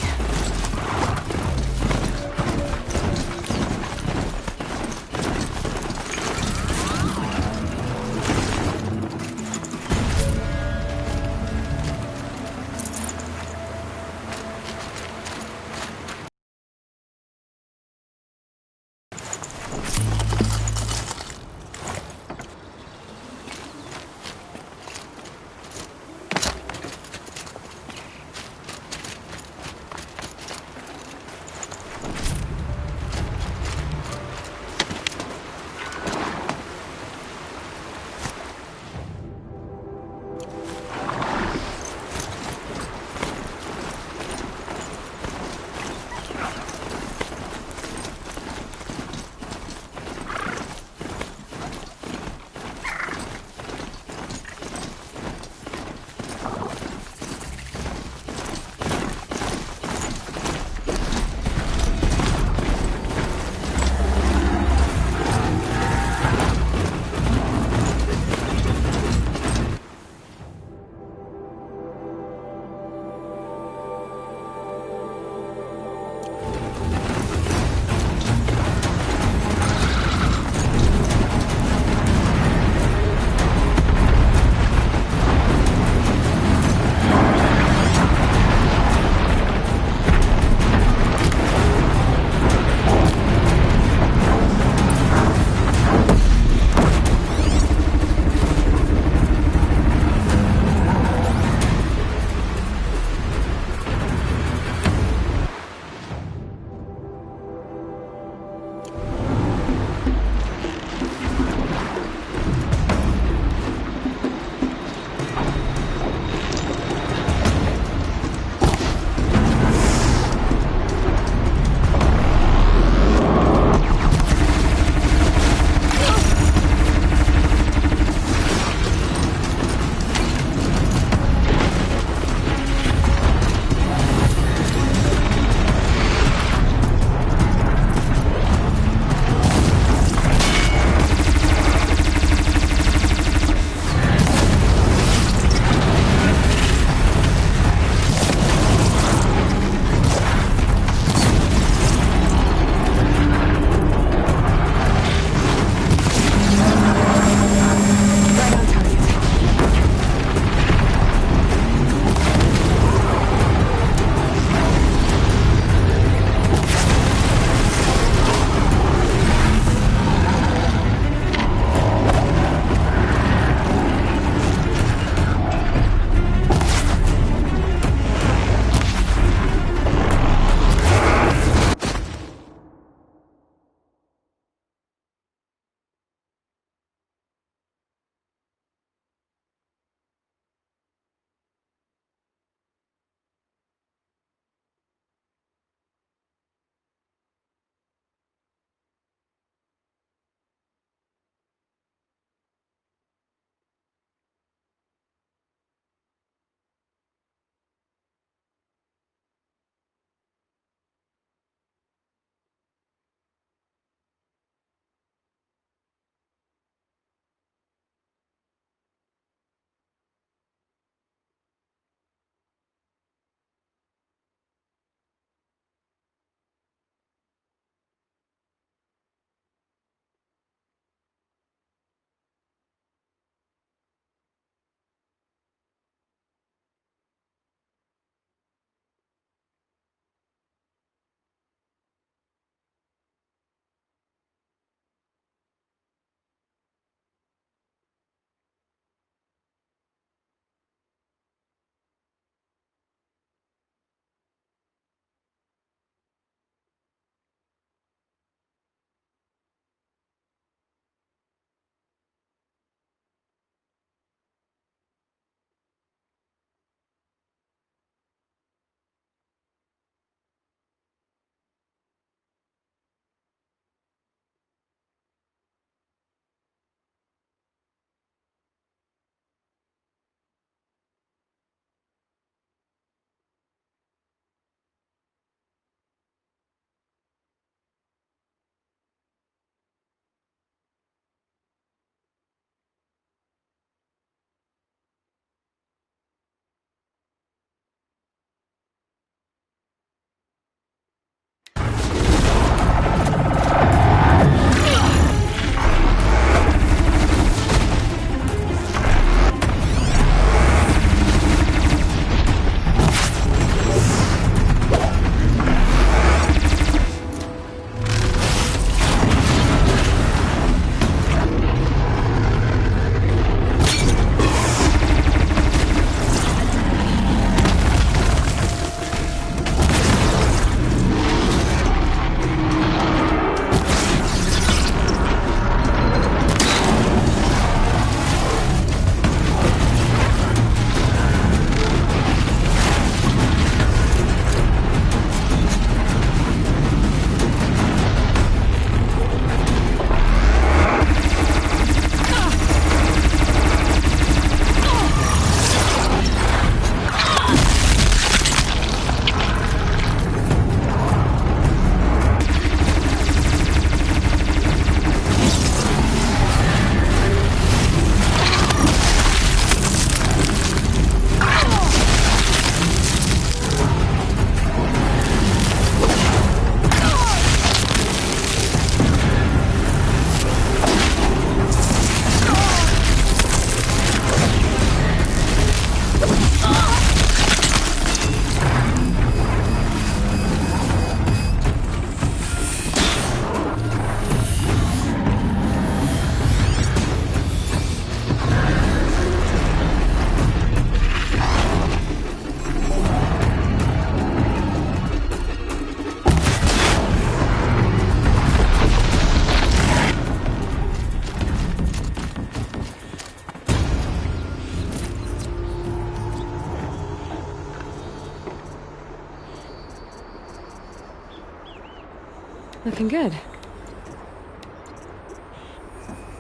Looking good.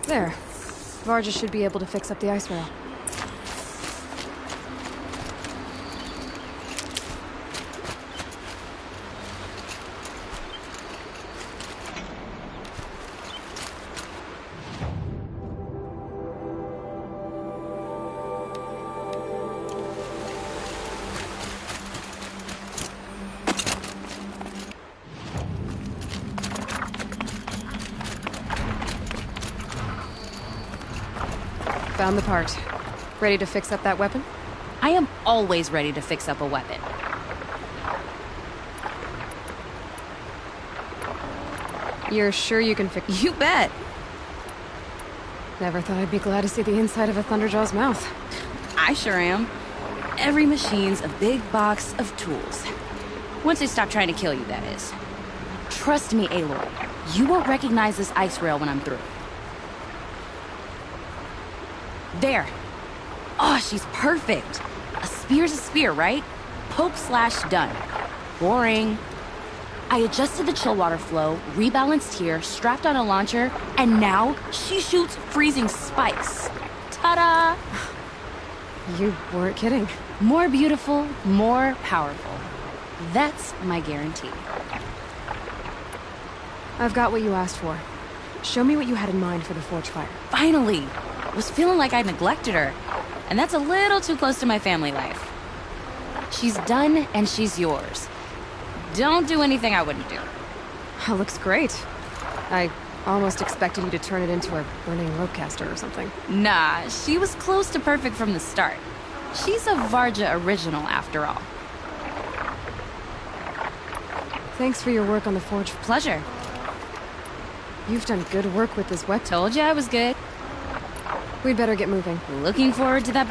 There. Varga should be able to fix up the ice rail. Found the part. Ready to fix up that weapon? I am always ready to fix up a weapon. You're sure you can fix... You bet! Never thought I'd be glad to see the inside of a Thunderjaw's mouth. I sure am. Every machine's a big box of tools. Once they stop trying to kill you, that is. Trust me, Aloy. You won't recognize this ice rail when I'm through. There. Oh, she's perfect. A spear's a spear, right? Poke slash done. Boring. I adjusted the chill water flow, rebalanced here, strapped on a launcher, and now she shoots freezing spikes. Ta-da! You weren't kidding. More beautiful, more powerful. That's my guarantee. I've got what you asked for. Show me what you had in mind for the forge fire. Finally! Was feeling like I neglected her. And that's a little too close to my family life. She's done, and she's yours. Don't do anything I wouldn't do. That looks great. I almost expected you to turn it into a burning ropecaster or something. Nah, she was close to perfect from the start. She's a Varga original, after all. Thanks for your work on the forge. Pleasure. You've done good work with this weapon. Told you I was good. We'd better get moving. Looking forward to that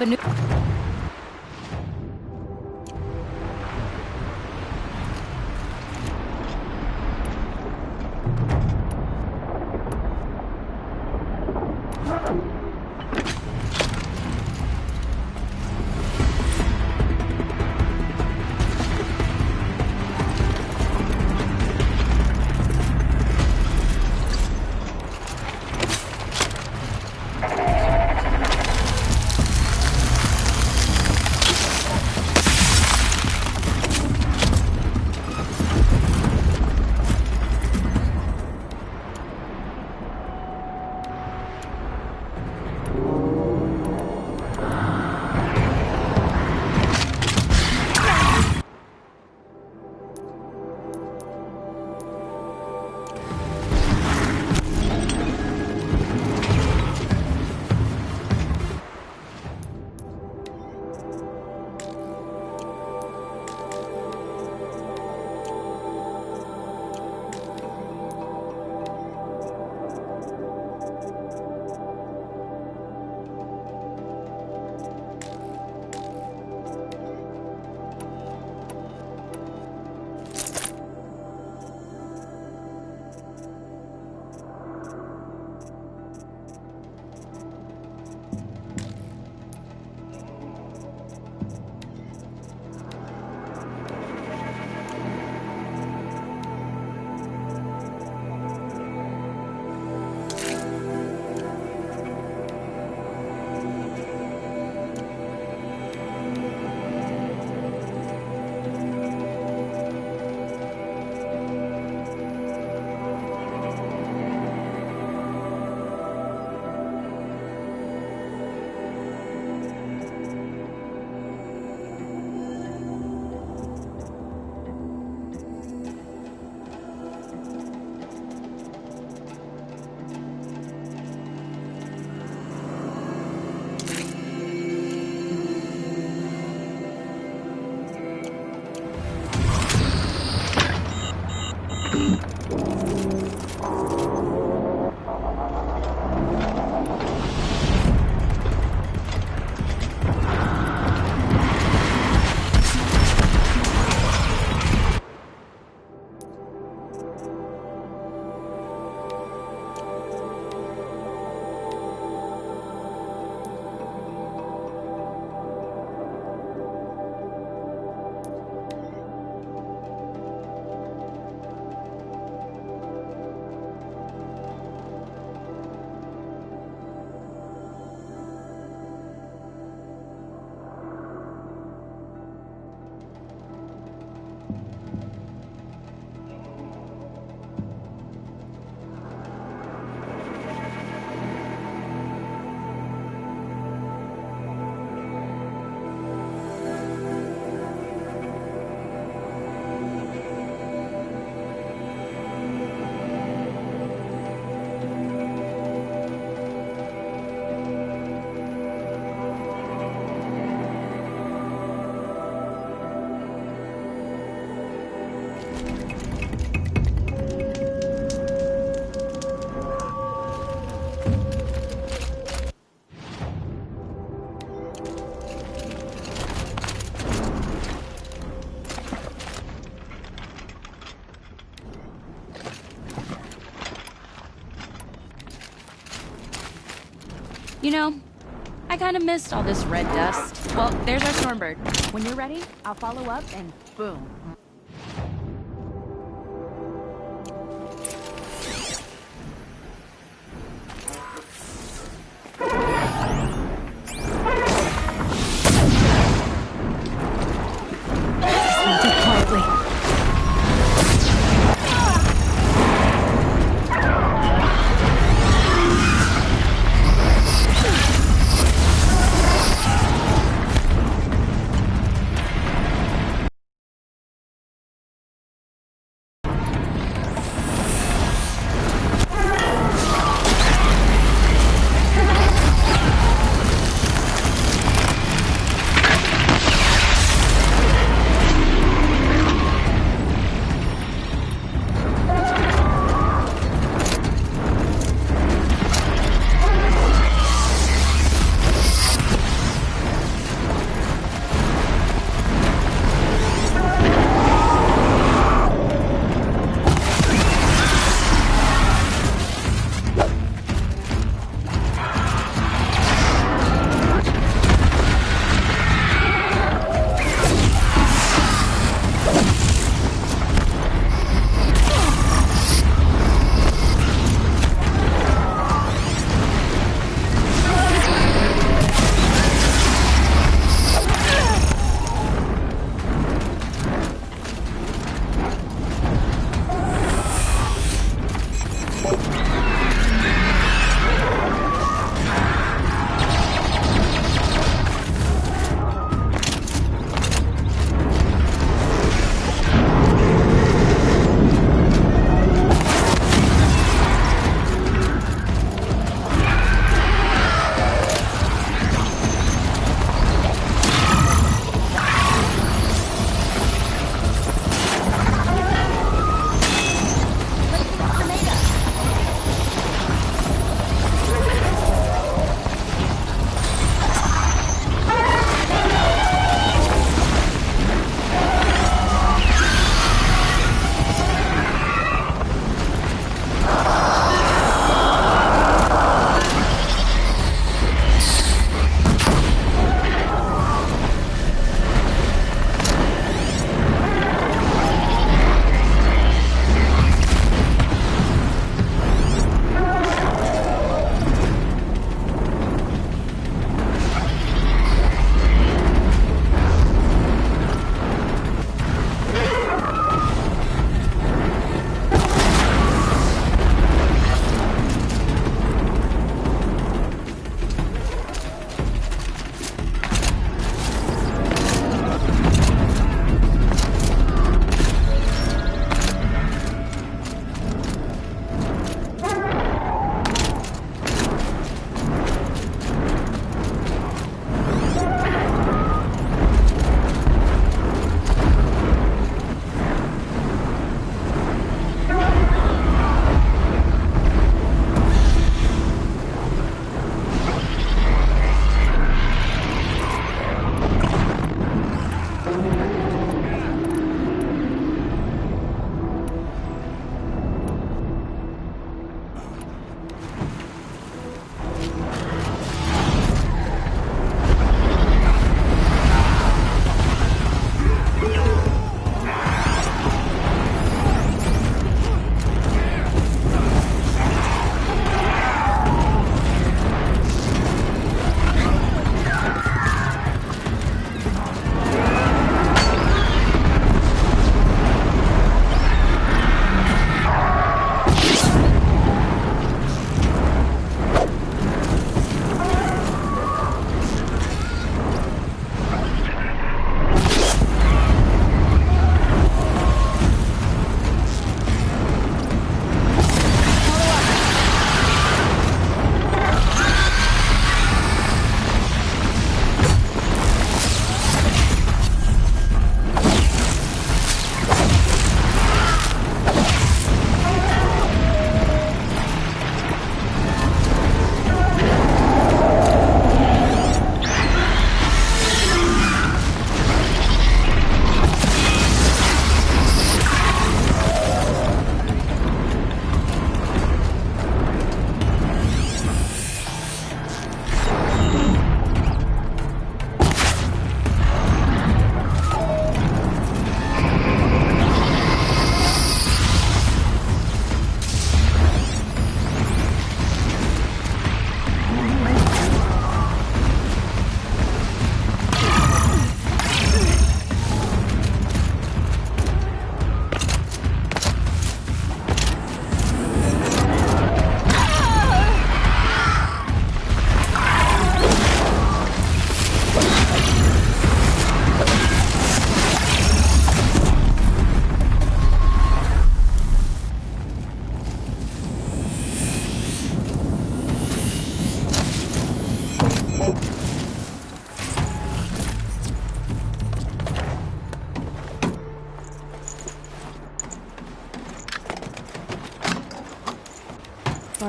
You know, I kind of missed all this red dust. Well, there's our Stormbird. When you're ready, I'll follow up and boom.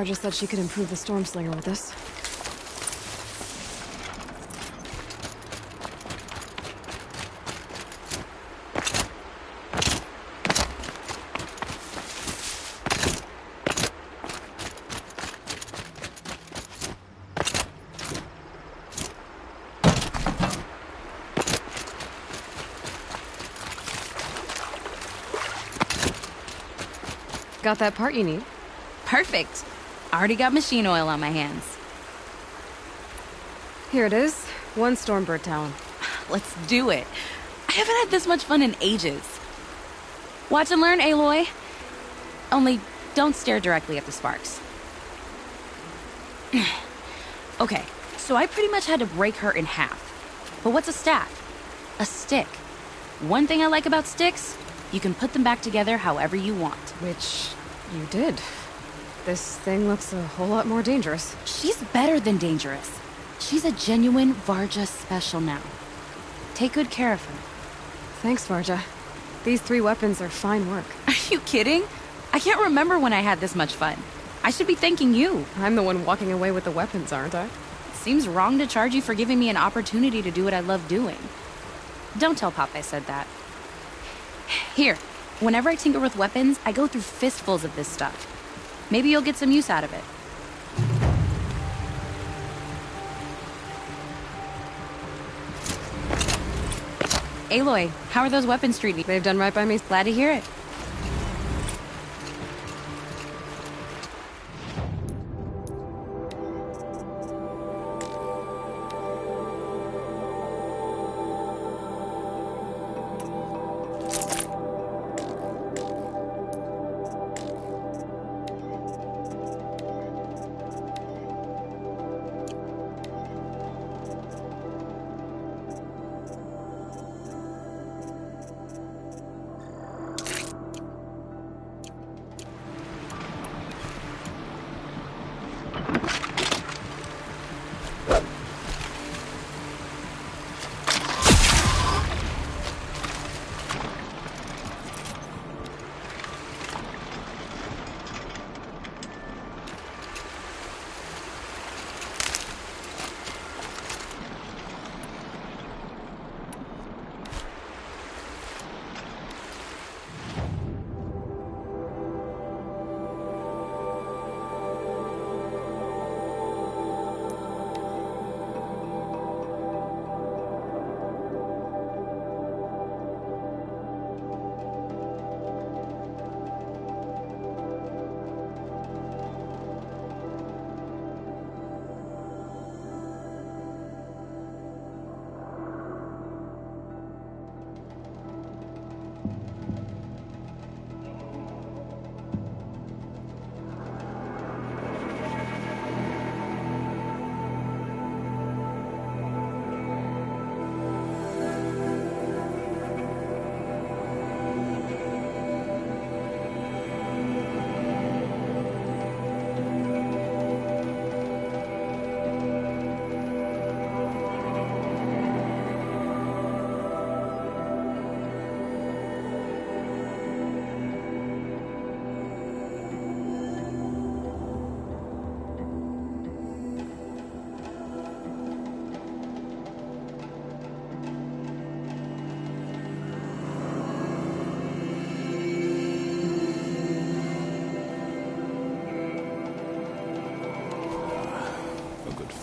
Varja said she could improve the Stormslinger with this. Got that part you need? Perfect. Already got machine oil on my hands. Here it is. 1 Stormbird Talon. Let's do it. I haven't had this much fun in ages. Watch and learn, Aloy. Only don't stare directly at the sparks. Okay, so I pretty much had to break her in half. But what's a staff? A stick. One thing I like about sticks, you can put them back together however you want. Which you did. This thing looks a whole lot more dangerous. She's better than dangerous. She's a genuine Varja special now. Take good care of her. Thanks, Varja. These 3 weapons are fine work. Are you kidding? I can't remember when I had this much fun. I should be thanking you. I'm the one walking away with the weapons, aren't I? Seems wrong to charge you for giving me an opportunity to do what I love doing. Don't tell Pop I said that. Here, whenever I tinker with weapons, I go through fistfuls of this stuff. Maybe you'll get some use out of it. Aloy, how are those weapons treating you? They've done right by me. Glad to hear it.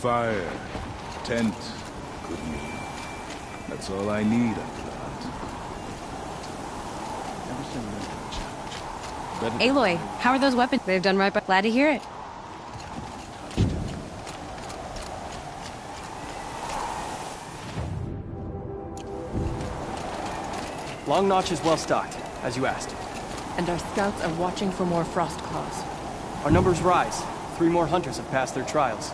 Fire, tent, good meal. That's all I need after that. Aloy, how are those weapons? They've done right by... Glad to hear it. Long Notch is well stocked, as you asked. And our scouts are watching for more frost claws. Our numbers rise. 3 more hunters have passed their trials.